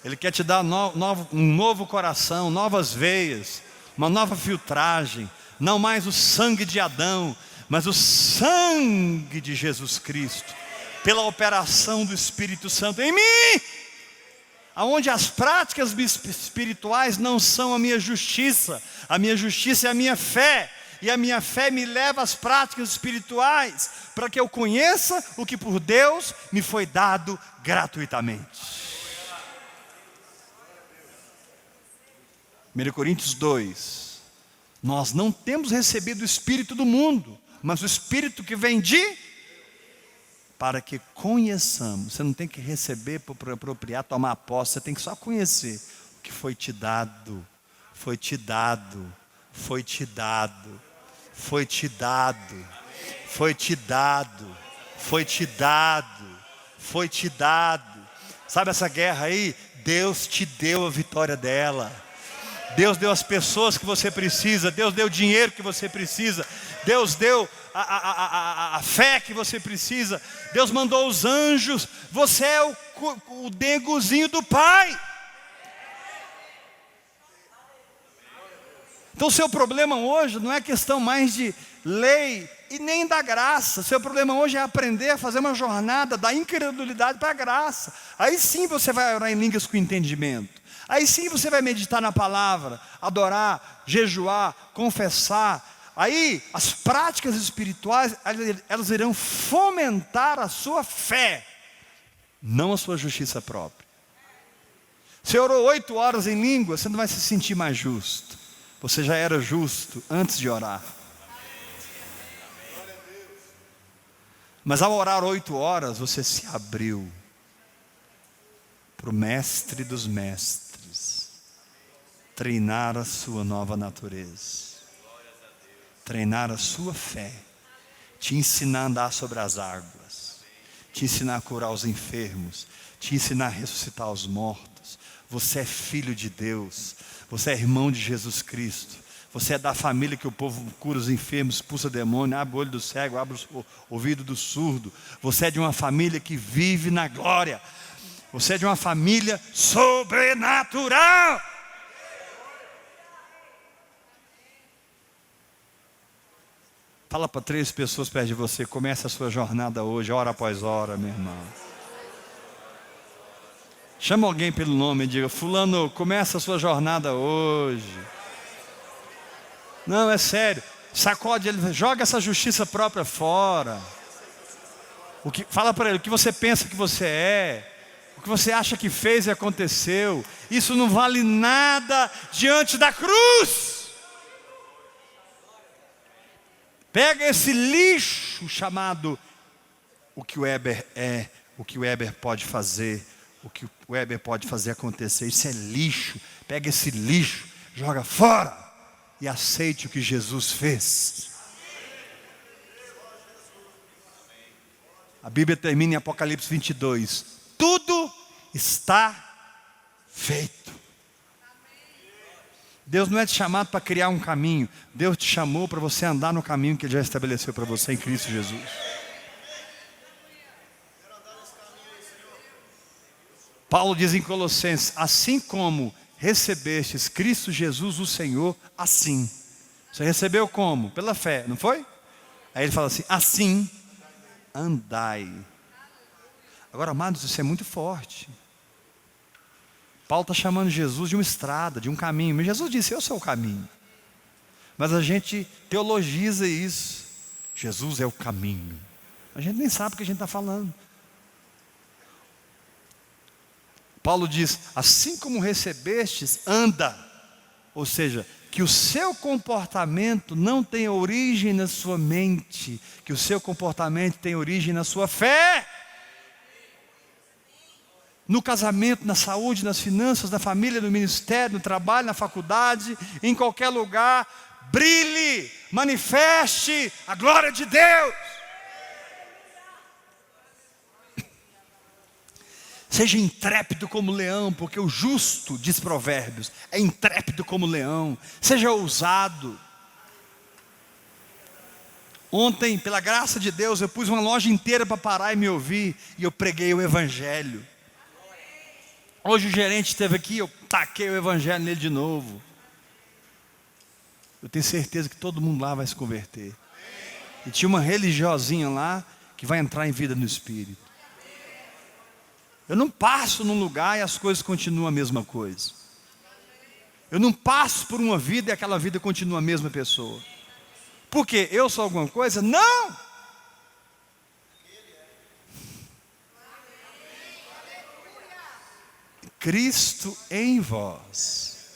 Ele quer te dar um novo coração, novas veias, uma nova filtragem. Não mais o sangue de Adão, mas o sangue de Jesus Cristo, pela operação do Espírito Santo em mim. Aonde as práticas espirituais não são a minha justiça é a minha fé. E a minha fé me leva às práticas espirituais, para que eu conheça o que por Deus me foi dado gratuitamente. 1 Coríntios 2. Nós não temos recebido o Espírito do mundo, mas o Espírito que vem para que conheçamos. Você não tem que receber para apropriar, tomar posse, você tem que só conhecer o que foi te dado, foi te dado, foi te dado, foi te dado, foi te dado, foi te dado, foi te dado. Sabe essa guerra aí? Deus te deu a vitória dela. Deus deu as pessoas que você precisa, Deus deu o dinheiro que você precisa, Deus deu a fé que você precisa, Deus mandou os anjos, você é o dengozinho do Pai. Então o seu problema hoje não é questão mais de lei e nem da graça. O seu problema hoje é aprender a fazer uma jornada da incredulidade para a graça. Aí sim você vai orar em línguas com entendimento. Aí sim você vai meditar na palavra, adorar, jejuar, confessar. Aí as práticas espirituais, elas irão fomentar a sua fé, não a sua justiça própria. Você orou 8 horas em língua, você não vai se sentir mais justo. Você já era justo antes de orar. Mas ao orar 8 horas, você se abriu para o mestre dos mestres treinar a sua nova natureza, treinar a sua fé, te ensinar a andar sobre as águas, te ensinar a curar os enfermos, te ensinar a ressuscitar os mortos. Você é filho de Deus, você é irmão de Jesus Cristo, você é da família que o povo cura os enfermos, expulsa demônio, abre o olho do cego, abre o ouvido do surdo. Você é de uma família que vive na glória, você é de uma família sobrenatural. Fala para 3 pessoas perto de você, começa a sua jornada hoje, hora após hora, meu irmão. Chama alguém pelo nome e diga: fulano, começa a sua jornada hoje. Não, é sério. Sacode ele, joga essa justiça própria fora. Fala para ele o que você pensa que você é, o que você acha que fez e aconteceu. Isso não vale nada diante da cruz. Pega esse lixo chamado o que o Weber é, o que o Weber pode fazer, o que o Weber pode fazer acontecer. Isso é lixo. Pega esse lixo, joga fora e aceite o que Jesus fez. A Bíblia termina em Apocalipse 22. Tudo está feito. Deus não é te chamado para criar um caminho. Deus te chamou para você andar no caminho que Ele já estabeleceu para você em Cristo Jesus. Paulo diz em Colossenses: assim como recebestes Cristo Jesus o Senhor, assim. Você recebeu como? Pela fé, não foi? Aí ele fala assim: assim andai. Agora, amados, isso é muito forte. Paulo está chamando Jesus de uma estrada, de um caminho. Mas Jesus disse: eu sou o caminho. Mas a gente teologiza isso. Jesus é o caminho. A gente nem sabe o que a gente está falando. Paulo diz: assim como recebestes, anda. Ou seja, que o seu comportamento não tenha origem na sua mente, que o seu comportamento tenha origem na sua fé. No casamento, na saúde, nas finanças, na família, no ministério, no trabalho, na faculdade, em qualquer lugar, brilhe, manifeste a glória de Deus. Seja intrépido como leão, porque o justo, diz Provérbios, é intrépido como leão. Seja ousado. Ontem, pela graça de Deus, eu pus uma loja inteira para parar e me ouvir, e eu preguei o Evangelho. Hoje o gerente esteve aqui, eu taquei o Evangelho nele de novo. Eu tenho certeza que todo mundo lá vai se converter. E tinha uma religiosinha lá, que vai entrar em vida no Espírito. Eu não passo num lugar e as coisas continuam a mesma coisa. Eu não passo por uma vida e aquela vida continua a mesma pessoa. Porque eu sou alguma coisa? Não! Cristo em vós.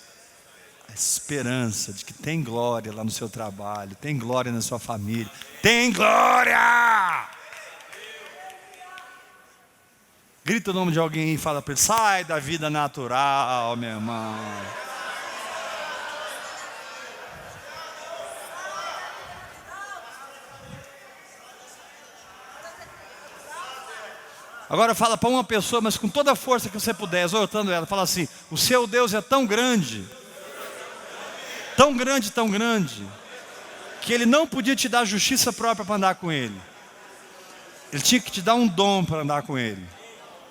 A esperança de que tem glória lá no seu trabalho, tem glória na sua família, tem glória! Grita o nome de alguém e fala para ele: sai da vida natural, meu irmão. Agora fala para uma pessoa, mas com toda a força que você puder, exortando ela, fala assim: o seu Deus é tão grande, tão grande, tão grande, que Ele não podia te dar justiça própria para andar com Ele. Ele tinha que te dar um dom para andar com Ele.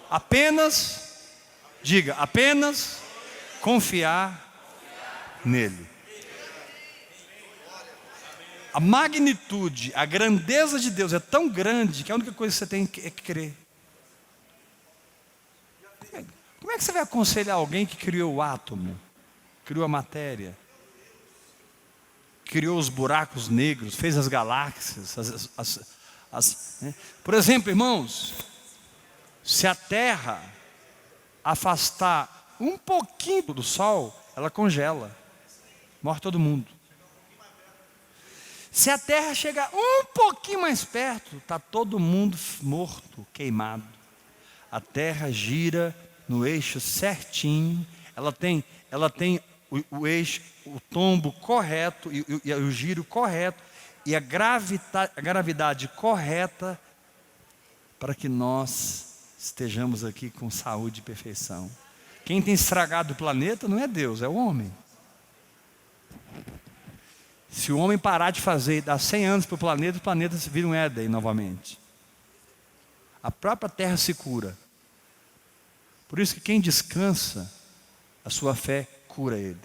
Apenas, diga, apenas confiar nele. A magnitude, a grandeza de Deus é tão grande que a única coisa que você tem é que crer. Como é que você vai aconselhar alguém que criou o átomo, criou a matéria, criou os buracos negros, fez as galáxias, né? Por exemplo, irmãos, se a Terra afastar um pouquinho do Sol, ela congela, morre todo mundo. Se a Terra chegar um pouquinho mais perto, está todo mundo morto, queimado. A Terra gira no eixo certinho, ela tem o eixo, o tombo correto e o giro correto e a gravidade correta para que nós estejamos aqui com saúde e perfeição. Quem tem estragado o planeta não é Deus, é o homem. Se o homem parar de fazer e dar 100 anos para o planeta se vira um Éden novamente. A própria terra se cura. Por isso que quem descansa, a sua fé cura ele.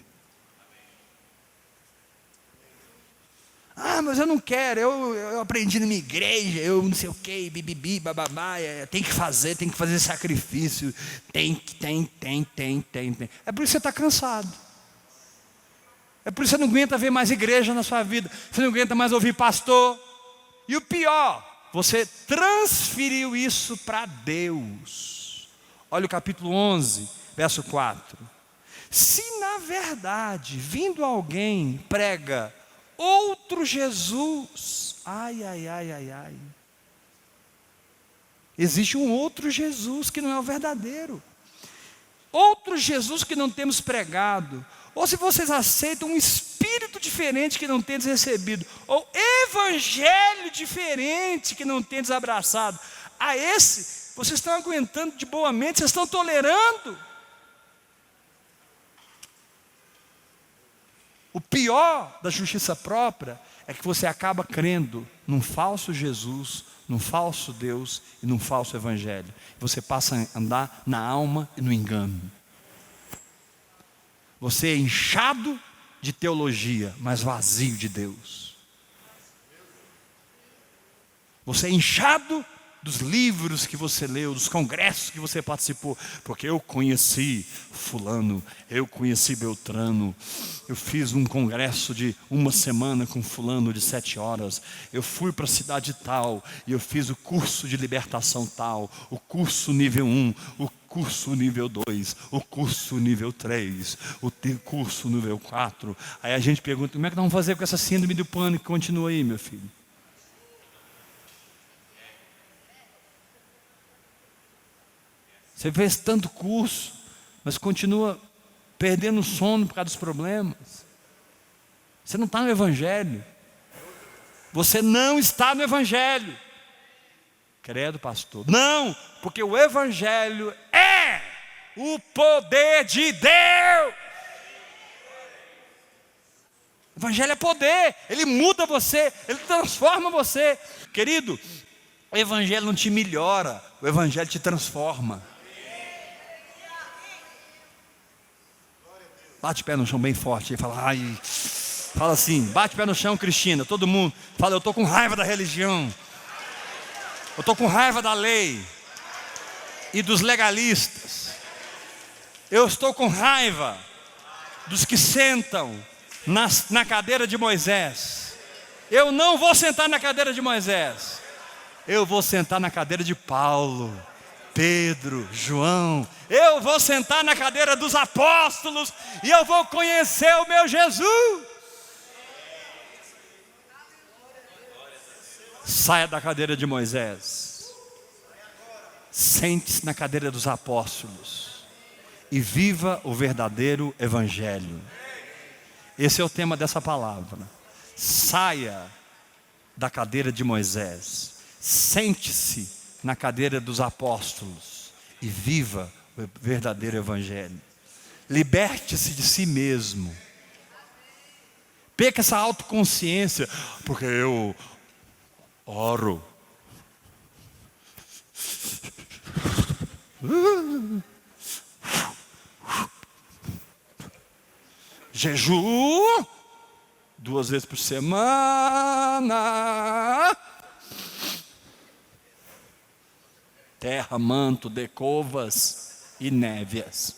Ah, mas eu não quero, eu aprendi na minha igreja, eu não sei o que, bibibi, bababá, tem que fazer sacrifício, tem. É por isso que você está cansado. É por isso que você não aguenta ver mais igreja na sua vida, você não aguenta mais ouvir pastor. E o pior, você transferiu isso para Deus. Olha o capítulo 11, verso 4. Se na verdade, vindo alguém, prega outro Jesus, ai. Existe um outro Jesus que não é o verdadeiro. Outro Jesus que não temos pregado. Ou se vocês aceitam um espírito diferente que não tendes recebido, ou evangelho diferente que não tendes abraçado, a esse vocês estão aguentando de boa mente, vocês estão tolerando. O pior da justiça própria é que você acaba crendo num falso Jesus, num falso Deus e num falso evangelho. Você passa a andar na alma e no engano. Você é inchado de teologia, mas vazio de Deus. Você é inchado dos livros que você leu, dos congressos que você participou, porque eu conheci fulano, eu conheci Beltrano, eu fiz um congresso de uma semana com fulano de 7 horas, eu fui para a cidade tal, e eu fiz o curso de libertação tal, o curso nível 1, o curso nível 2, o curso nível 3, o curso nível 4, aí a gente pergunta, como é que nós vamos fazer com essa síndrome do pânico que continua aí, meu filho? Você fez tanto curso, mas continua perdendo sono por causa dos problemas. Você não está no Evangelho. Você não está no Evangelho. Credo, pastor. Não, porque o Evangelho é o poder de Deus. O Evangelho é poder, ele muda você, ele transforma você. Querido, o Evangelho não te melhora, o Evangelho te transforma. Bate o pé no chão bem forte e fala, ai, fala assim, bate o pé no chão, Cristina, todo mundo. Fala, eu estou com raiva da religião. Eu estou com raiva da lei e dos legalistas. Eu estou com raiva dos que sentam na cadeira de Moisés. Eu não vou sentar na cadeira de Moisés. Eu vou sentar na cadeira de Paulo, Pedro, João. Eu vou sentar na cadeira dos apóstolos e eu vou conhecer o meu Jesus. Saia da cadeira de Moisés. Sente-se na cadeira dos apóstolos e viva o verdadeiro evangelho. Esse é o tema dessa palavra. Saia da cadeira de Moisés. Sente-se na cadeira dos apóstolos e viva o verdadeiro evangelho. Liberte-se de si mesmo. Perca essa autoconsciência, porque eu oro. Jejum 2 vezes por semana. Terra, manto, decovas e névias.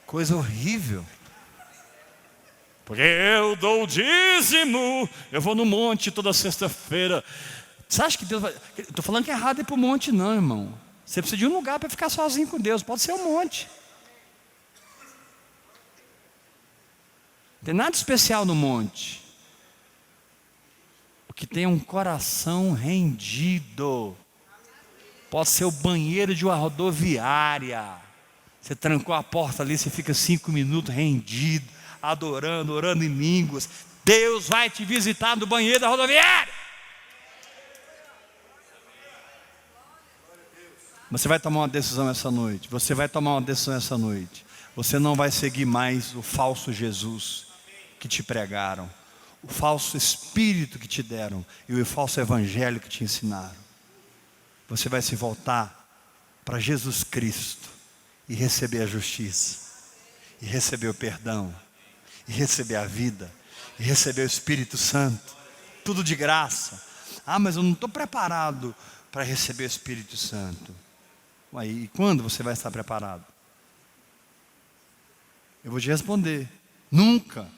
Coisa horrível. Porque eu dou o dízimo, eu vou no monte toda sexta-feira. Você acha que Deus vai... Estou falando que é errado ir para o monte não, irmão. Você precisa de um lugar para ficar sozinho com Deus. Pode ser um monte. Não tem nada especial no monte. O que tem é um coração rendido. Pode ser o banheiro de uma rodoviária. Você trancou a porta ali, você fica 5 minutos rendido, adorando, orando em línguas. Deus vai te visitar no banheiro da rodoviária. Você vai tomar uma decisão essa noite. Você vai tomar uma decisão essa noite. Você não vai seguir mais o falso Jesus que te pregaram, o falso espírito que te deram e o falso evangelho que te ensinaram. Você vai se voltar para Jesus Cristo e receber a justiça, e receber o perdão, e receber a vida, e receber o Espírito Santo, tudo de graça. Ah, mas eu não estou preparado para receber o Espírito Santo. Ué, e quando você vai estar preparado? Eu vou te responder: nunca.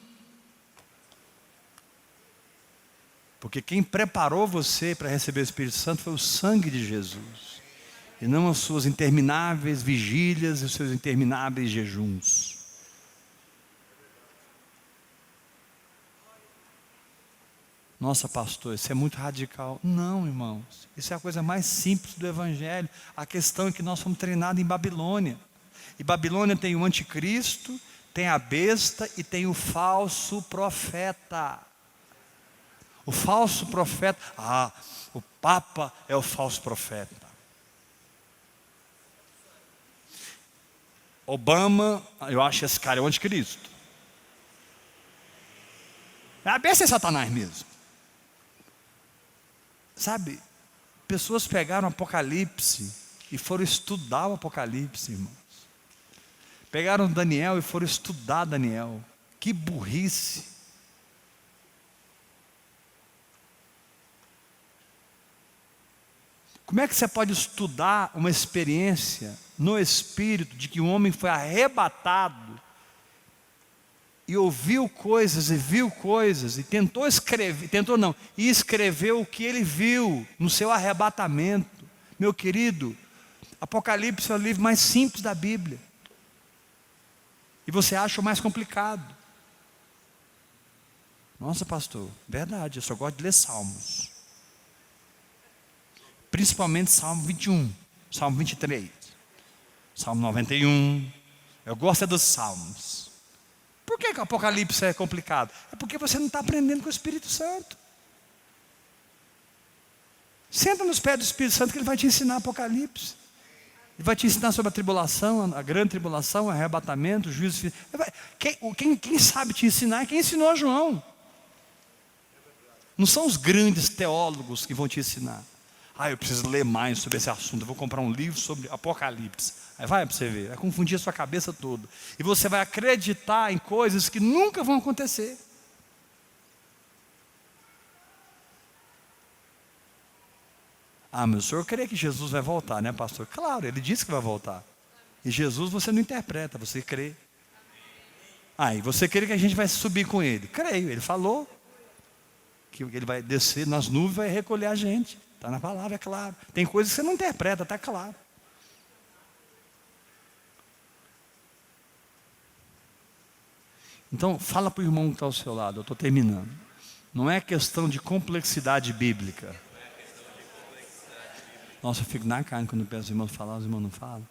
Porque quem preparou você para receber o Espírito Santo foi o sangue de Jesus, e não as suas intermináveis vigílias e os seus intermináveis jejuns. Nossa, pastor, isso é muito radical. Não, irmãos, isso é a coisa mais simples do Evangelho. A questão é que nós fomos treinados em Babilônia. E Babilônia tem o anticristo, tem a besta e tem o falso profeta. O falso profeta, o Papa é o falso profeta. Obama, eu acho esse cara é o anticristo. A besta é Satanás mesmo. Sabe, pessoas pegaram o Apocalipse e foram estudar o Apocalipse, irmãos. Pegaram Daniel e foram estudar Daniel. Que burrice. Como é que você pode estudar uma experiência no Espírito de que um homem foi arrebatado e ouviu coisas e viu coisas e tentou escrever, e escreveu o que ele viu no seu arrebatamento? Meu querido, Apocalipse é o livro mais simples da Bíblia e você acha o mais complicado. Nossa, pastor, verdade, eu só gosto de ler Salmos, principalmente Salmo 21, Salmo 23, Salmo 91. Eu gosto dos Salmos. Por que o Apocalipse é complicado? É porque você não está aprendendo com o Espírito Santo. Senta nos pés do Espírito Santo que ele vai te ensinar Apocalipse. Ele vai te ensinar sobre a tribulação, a grande tribulação, o arrebatamento, o juízo final. Quem sabe te ensinar é quem ensinou João. Não são os grandes teólogos que vão te ensinar. Eu preciso ler mais sobre esse assunto, eu vou comprar um livro sobre Apocalipse. Aí vai para você ver, vai confundir a sua cabeça toda. E você vai acreditar em coisas que nunca vão acontecer. Mas o senhor crê que Jesus vai voltar, né, pastor? Claro, ele disse que vai voltar. E Jesus você não interpreta, você crê. E você crê que a gente vai subir com ele? Creio, ele falou que ele vai descer nas nuvens e vai recolher a gente. Está na palavra, é claro. Tem coisas que você não interpreta, está claro. Então, fala para o irmão que está ao seu lado, eu estou terminando. Não é questão de complexidade bíblica. Nossa, eu fico na carne quando peço os irmãos falar, os irmãos não falam.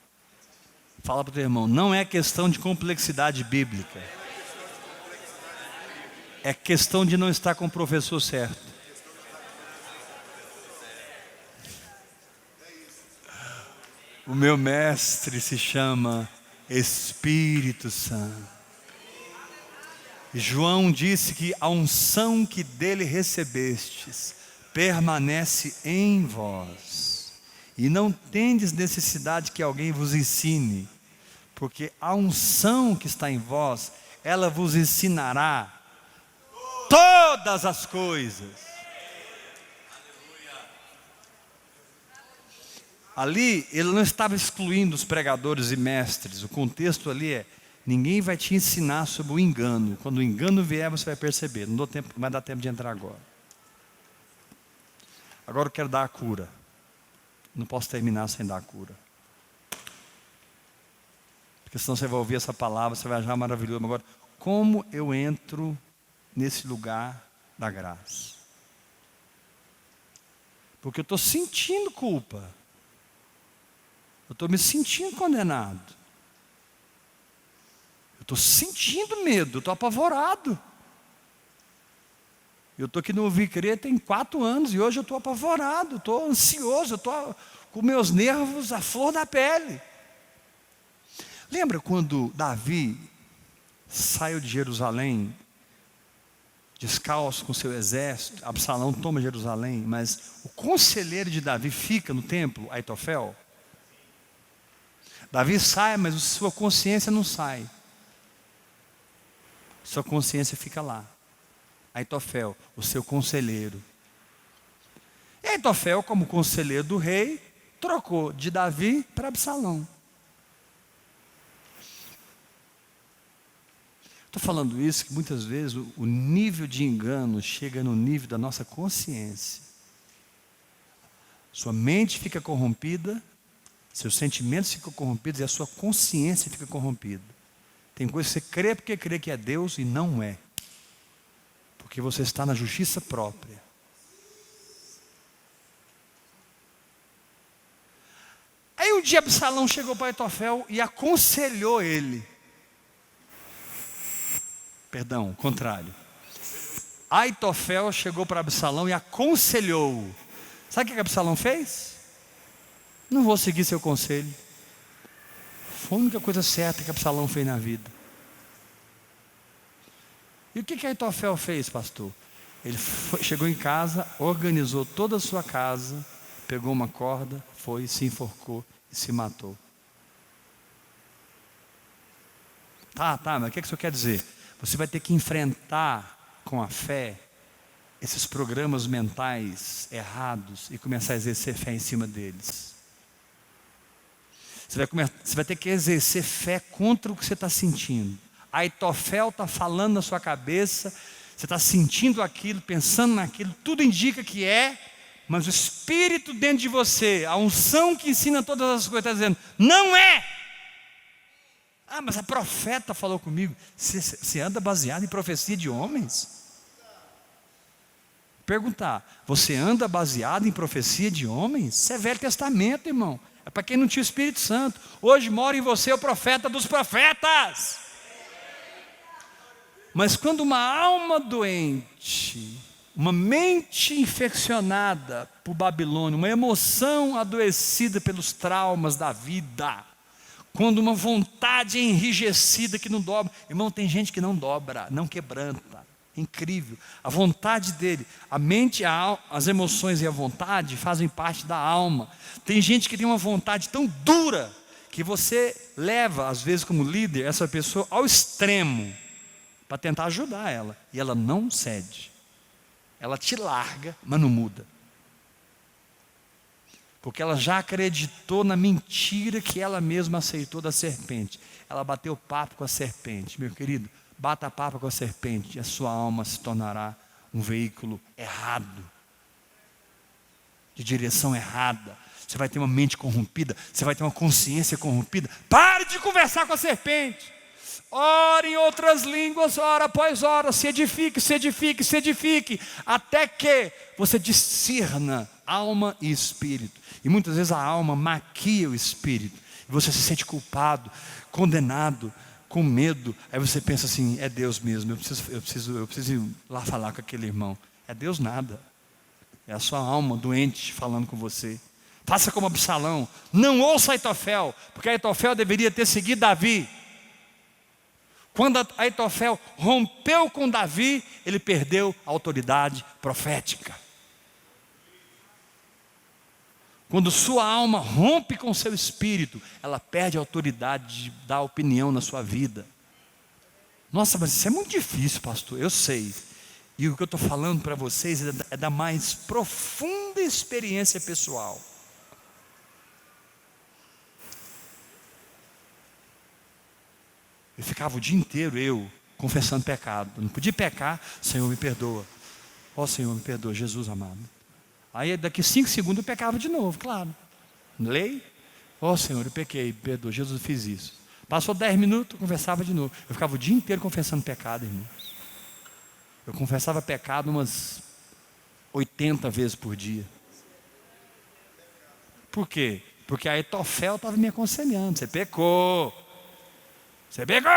Fala para o teu irmão, não é questão de complexidade bíblica. É questão de não estar com o professor certo. O meu mestre se chama Espírito Santo. João disse que a unção que dele recebestes permanece em vós, e não tendes necessidade que alguém vos ensine, porque a unção que está em vós, ela vos ensinará todas as coisas. Ali, ele não estava excluindo os pregadores e mestres. O contexto ali é: ninguém vai te ensinar sobre o engano. Quando o engano vier, você vai perceber. Não vai dar tempo de entrar agora. Agora eu quero dar a cura. Não posso terminar sem dar a cura. Porque senão você vai ouvir essa palavra, você vai achar maravilhoso. Agora, como eu entro nesse lugar da graça? Porque eu estou sentindo culpa. Eu estou me sentindo condenado. Eu estou sentindo medo, eu estou apavorado. Eu estou aqui no Ouvir Crer tem 4 anos e hoje eu estou apavorado, estou ansioso, eu estou com meus nervos à flor da pele. Lembra quando Davi saiu de Jerusalém, descalço com seu exército? Absalão toma Jerusalém, mas o conselheiro de Davi fica no templo, Aitofel. Davi sai, mas sua consciência não sai. Sua consciência fica lá. Aitofel, o seu conselheiro. E Aitofel, como conselheiro do rei, trocou de Davi para Absalão. Estou falando isso que muitas vezes o nível de engano chega no nível da nossa consciência. Sua mente fica corrompida, seus sentimentos ficam corrompidos e a sua consciência fica corrompida. Tem coisas que você crê porque crê que é Deus e não é. Porque você está na justiça própria. Aí um dia Absalão chegou para Aitofel e aconselhou ele. Perdão, contrário. Aitofel chegou para Absalão e aconselhou. Sabe o que Absalão fez? Não vou seguir seu conselho. Foi a única coisa certa que Absalão fez na vida. E o que Aitofel fez, pastor? Ele chegou em casa, organizou toda a sua casa, pegou uma corda, foi, se enforcou e se matou. Tá, mas o que o senhor quer dizer? Você vai ter que enfrentar com a fé esses programas mentais errados e começar a exercer fé em cima deles. Você vai ter que exercer fé contra o que você está sentindo. Aitofel está falando na sua cabeça, você está sentindo aquilo, pensando naquilo, tudo indica que é, mas o Espírito dentro de você, a unção que ensina todas as coisas, está dizendo, não é! Mas a profeta falou comigo. Você anda baseado em profecia de homens? Perguntar, você anda baseado em profecia de homens? Isso é Velho Testamento, irmão. É para quem não tinha o Espírito Santo. Hoje mora em você o profeta dos profetas. Mas quando uma alma doente, uma mente infeccionada, por Babilônia, uma emoção adoecida pelos traumas da vida, quando uma vontade enrijecida que não dobra. Irmão, tem gente que não dobra, não quebranta. Incrível. A vontade dele, a mente, as emoções e a vontade fazem parte da alma. Tem gente que tem uma vontade tão dura que você leva, às vezes como líder, essa pessoa ao extremo para tentar ajudar ela, e ela não cede. Ela te larga, mas não muda, porque ela já acreditou na mentira que ela mesma aceitou da serpente. Ela bateu papo com a serpente. Meu querido, bata papo com a serpente, e a sua alma se tornará um veículo errado, de direção errada. Você vai ter uma mente corrompida, você vai ter uma consciência corrompida. Pare de conversar com a serpente. Ore em outras línguas, hora após hora, se edifique, se edifique, se edifique, até que você discirna alma e espírito. E muitas vezes a alma maquia o espírito, e você se sente condenado, com medo. Aí você pensa assim: é Deus mesmo, eu preciso ir lá falar com aquele irmão. É Deus nada, é a sua alma doente falando com você. Faça como Absalão, não ouça Aitofel, porque Aitofel deveria ter seguido Davi. Quando Aitofel rompeu com Davi, ele perdeu a autoridade profética. Quando sua alma rompe com seu espírito, ela perde a autoridade de dar opinião na sua vida. Nossa, mas isso é muito difícil, pastor, eu sei. E o que eu estou falando para vocês é da mais profunda experiência pessoal. Eu ficava o dia inteiro, confessando pecado. Eu não podia pecar. Senhor, me perdoa. Ó Senhor, me perdoa, Jesus amado. Aí daqui 5 segundos eu pecava de novo, claro. Lei. Ó Senhor, eu pequei, me perdoa, Jesus, eu fiz isso. Passou 10 minutos, eu confessava de novo. Eu ficava o dia inteiro confessando pecado, irmão. Eu confessava pecado umas 80 vezes por dia. Por quê? Porque a Aitofel estava me aconselhando. Você pecou. Você pecou.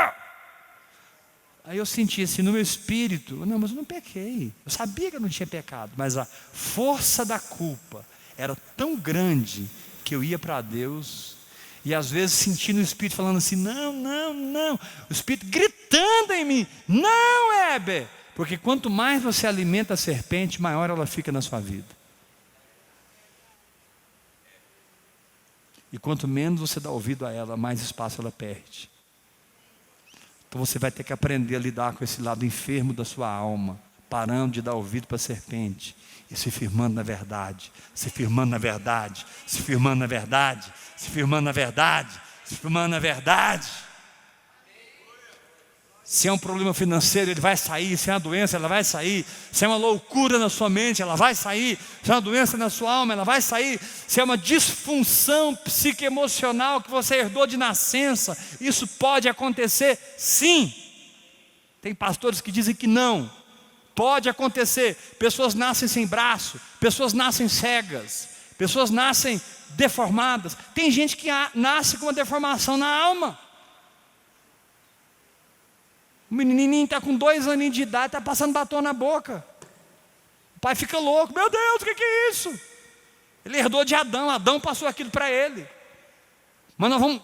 Aí eu senti assim no meu espírito: não, mas eu não pequei. Eu sabia que eu não tinha pecado, mas a força da culpa era tão grande que eu ia para Deus, e às vezes sentindo o Espírito falando assim: não, não, não. O Espírito gritando em mim: não, Heber. Porque quanto mais você alimenta a serpente, maior ela fica na sua vida. E quanto menos você dá ouvido a ela, mais espaço ela perde. Então você vai ter que aprender a lidar com esse lado enfermo da sua alma, parando de dar ouvido para a serpente e se firmando na verdade, se firmando na verdade, se firmando na verdade, se firmando na verdade, se firmando na verdade. Se é um problema financeiro, ele vai sair. Se é uma doença, ela vai sair. Se é uma loucura na sua mente, ela vai sair. Se é uma doença na sua alma, ela vai sair. Se é uma disfunção psicoemocional que você herdou de nascença, isso pode acontecer, sim. Tem pastores que dizem que não. Pode acontecer. Pessoas nascem sem braço, pessoas nascem cegas, pessoas nascem deformadas. Tem gente que nasce com uma deformação na alma. O menininho está com 2 aninhos de idade, está passando batom na boca. O pai fica louco: meu Deus, o que é isso? Ele herdou de Adão, Adão passou aquilo para ele. Mas nós vamos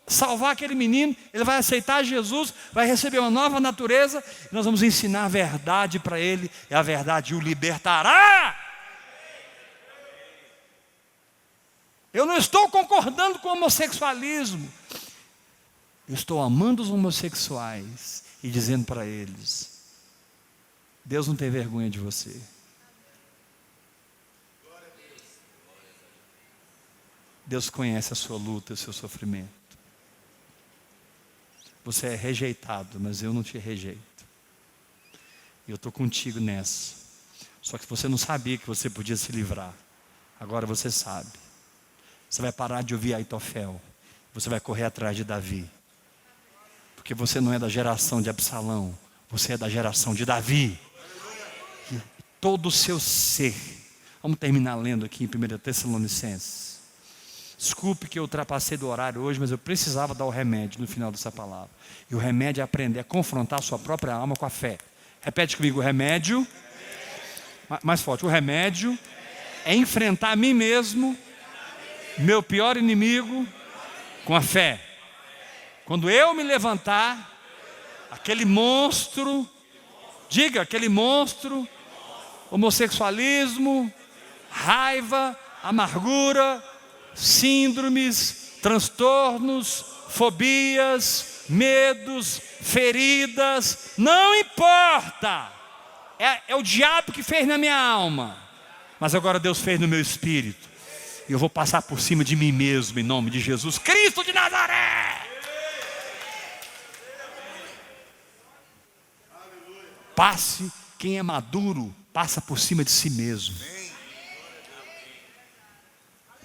salvar aquele menino, ele vai aceitar Jesus, vai receber uma nova natureza, e nós vamos ensinar a verdade para ele, e a verdade o libertará. Eu não estou concordando com o homossexualismo, eu estou amando os homossexuais e dizendo para eles: Deus não tem vergonha de você. Deus conhece a sua luta, o seu sofrimento. Você é rejeitado, mas eu não te rejeito. Eu estou contigo nessa. Só que você não sabia que você podia se livrar. Agora você sabe. Você vai parar de ouvir Aitofel. Você vai correr atrás de Davi. Porque você não é da geração de Absalão, você é da geração de Davi. E todo o seu ser. Vamos terminar lendo aqui em 1 Tessalonicenses. Desculpe que eu ultrapassei do horário hoje, mas eu precisava dar o remédio no final dessa palavra. E o remédio é aprender a confrontar a sua própria alma com a fé. Repete comigo: o remédio. Mais forte: o remédio é enfrentar a mim mesmo, meu pior inimigo, com a fé. Quando eu me levantar, aquele monstro, diga, aquele monstro, homossexualismo, raiva, amargura, síndromes, transtornos, fobias, medos, feridas, não importa, é o diabo que fez na minha alma, mas agora Deus fez no meu espírito, e eu vou passar por cima de mim mesmo, em nome de Jesus Cristo de Nazaré. Passe, quem é maduro, passa por cima de si mesmo.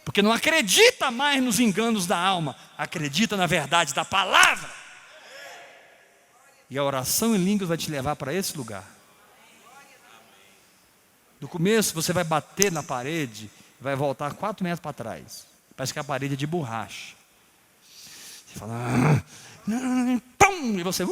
Porque não acredita mais nos enganos da alma, acredita na verdade da palavra. E a oração em línguas vai te levar para esse lugar. No começo você vai bater na parede, vai voltar 4 metros para trás. Parece que a parede é de borracha. Você fala, pum, e você...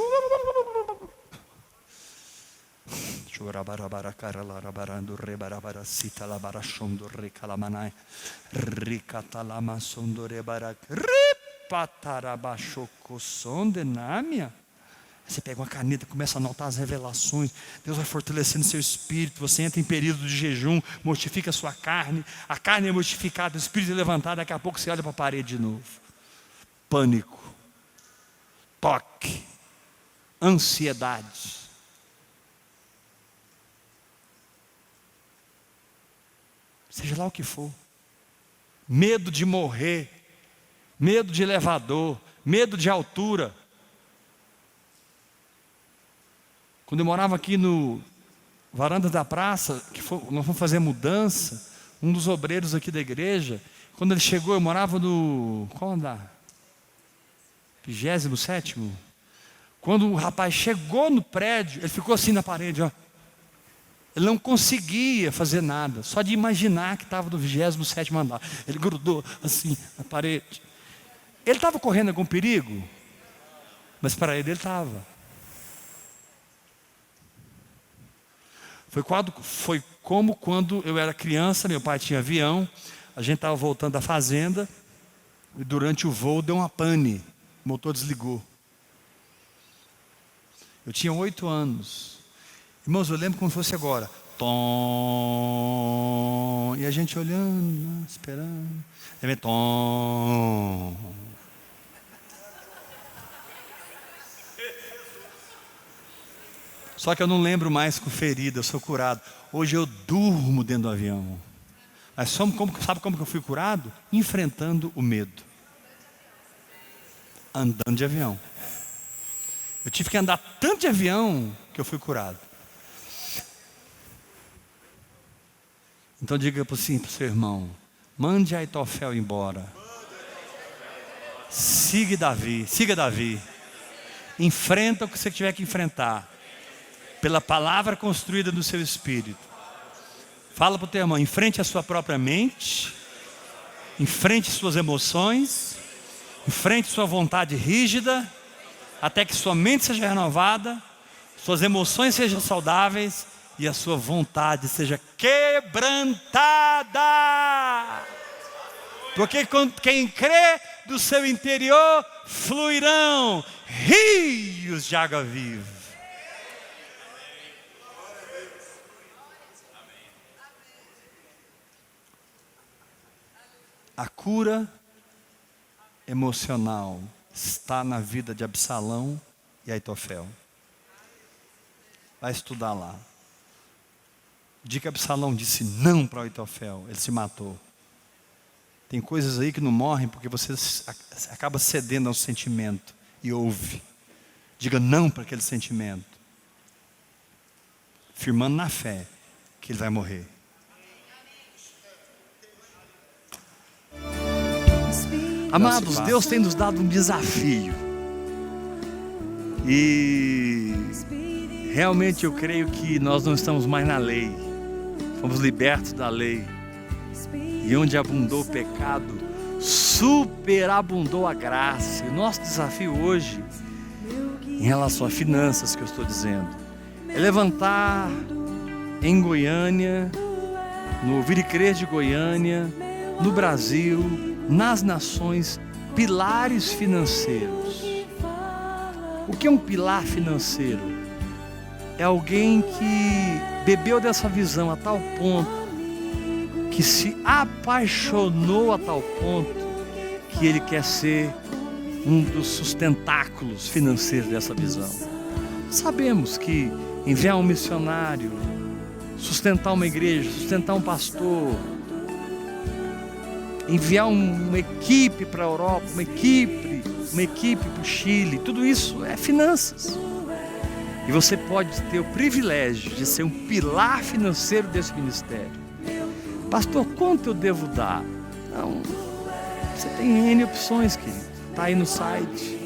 Você pega uma caneta, começa a anotar as revelações. Deus vai fortalecendo seu espírito. Você entra em período de jejum, mortifica a sua carne. A carne é mortificada, o espírito é levantado. Daqui a pouco você olha para a parede de novo. Pânico, toque, ansiedade. Seja lá o que for, medo de morrer, medo de elevador, medo de altura. Quando eu morava aqui no varanda da praça, nós fomos fazer mudança, um dos obreiros aqui da igreja, quando ele chegou, eu morava no, qual andar? 27º. Quando o rapaz chegou no prédio, ele ficou assim na parede, ó. Ele não conseguia fazer nada, só de imaginar que estava no 27º andar. Ele grudou assim na parede. Ele estava correndo algum perigo? Mas para ele estava. Foi como quando eu era criança, meu pai tinha avião, a gente estava voltando da fazenda, e durante o voo deu uma pane, o motor desligou. Eu tinha 8 anos. Irmãos, eu lembro como fosse agora. Tom. E a gente olhando, esperando. Aí, tom. Só que eu não lembro mais com ferida, eu sou curado. Hoje eu durmo dentro do avião. Mas sabe como que eu fui curado? Enfrentando o medo. Andando de avião. Eu tive que andar tanto de avião que eu fui curado. Então diga para o seu irmão, mande Aitofel embora. Siga Davi. Enfrenta o que você tiver que enfrentar. Pela palavra construída no seu espírito. Fala para o teu irmão, enfrente a sua própria mente. Enfrente suas emoções. Enfrente sua vontade rígida. Até que sua mente seja renovada. Suas emoções sejam saudáveis. E a sua vontade seja quebrantada. Porque quem crê do seu interior fluirão rios de água viva. A cura emocional está na vida de Absalão e Aitofel. Vai estudar lá. O dia que Absalão disse não para Aitofel, ele se matou. Tem coisas aí que não morrem porque você acaba cedendo ao sentimento e ouve. Diga não para aquele sentimento. Firmando na fé que ele vai morrer. Amados, Deus tem nos dado um desafio. E realmente eu creio que nós não estamos mais na lei. Fomos libertos da lei. E onde abundou o pecado, superabundou a graça. E o nosso desafio hoje, em relação a finanças que eu estou dizendo, é levantar em Goiânia no Vir e Crer de Goiânia, no Brasil, nas nações, pilares financeiros. O que é um pilar financeiro? É alguém que bebeu dessa visão a tal ponto, que se apaixonou a tal ponto, que ele quer ser um dos sustentáculos financeiros dessa visão. Sabemos que enviar um missionário, sustentar uma igreja, sustentar um pastor, enviar uma equipe para a Europa, uma equipe para o Chile, tudo isso é finanças. E você pode ter o privilégio de ser um pilar financeiro desse ministério. Pastor, quanto eu devo dar? Não, você tem N opções, querido. Está aí no site.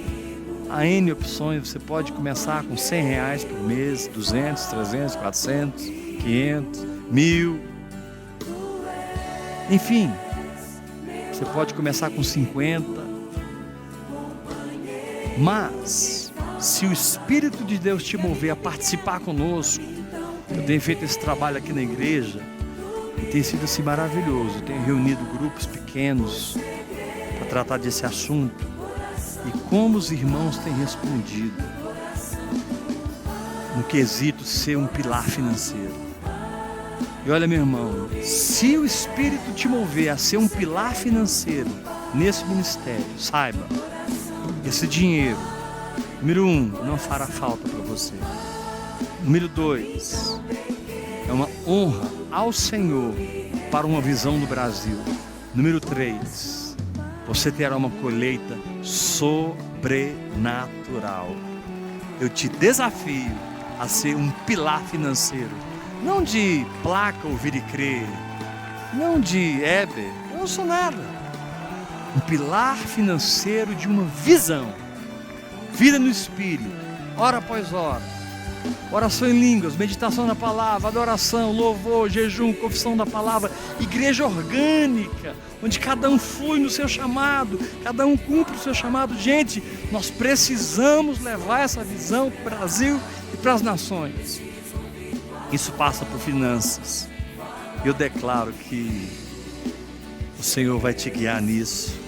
Há N opções. Você pode começar com R$100 por mês, 200, 300, 400, 500, 1.000. Enfim, você pode começar com 50. Mas, se o Espírito de Deus te mover a participar conosco, eu tenho feito esse trabalho aqui na igreja, e tem sido assim maravilhoso. Eu tenho reunido grupos pequenos para tratar desse assunto, e como os irmãos têm respondido no quesito ser um pilar financeiro. E olha, meu irmão, se o Espírito te mover a ser um pilar financeiro nesse ministério, saiba, esse dinheiro, número 1, não fará falta para você. Número 2, é uma honra ao Senhor para uma visão do Brasil. Número 3, você terá uma colheita sobrenatural. Eu te desafio a ser um pilar financeiro, não de placa ou Vir e Crer, não de Heber, eu não sou nada. Um pilar financeiro de uma visão, vida no Espírito, hora após hora, oração em línguas, meditação na palavra, adoração, louvor, jejum, confissão da palavra, igreja orgânica, onde cada um flui no seu chamado, cada um cumpre o seu chamado. Gente, nós precisamos levar essa visão para o Brasil e para as nações. Isso passa por finanças. Eu declaro que o Senhor vai te guiar nisso.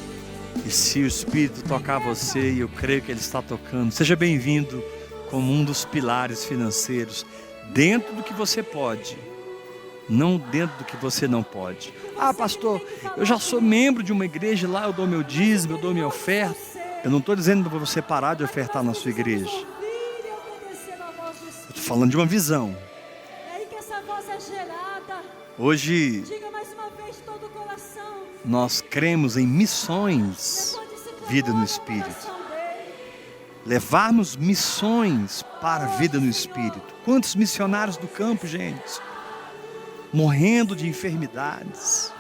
E se o Espírito tocar você, e eu creio que Ele está tocando, seja bem-vindo como um dos pilares financeiros, dentro do que você pode, não dentro do que você não pode. Ah, pastor, eu já sou membro de uma igreja, lá eu dou meu dízimo, eu dou minha oferta. Eu não estou dizendo para você parar de ofertar na sua igreja. Eu estou falando de uma visão. Hoje, nós cremos em missões, vida no Espírito. Levarmos missões para a vida no Espírito. Quantos missionários do campo, gente, morrendo de enfermidades,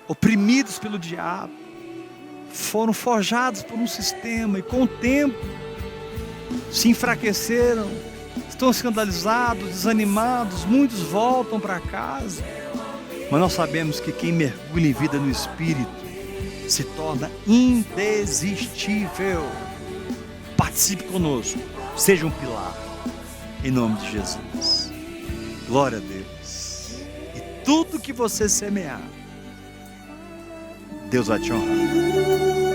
oprimidos pelo diabo, foram forjados por um sistema e com o tempo se enfraqueceram, estão escandalizados, desanimados, muitos voltam para casa. Mas nós sabemos que quem mergulha em vida no Espírito se torna indesistível. Participe conosco, seja um pilar, em nome de Jesus. Glória a Deus. E tudo que você semear, Deus vai te honrar.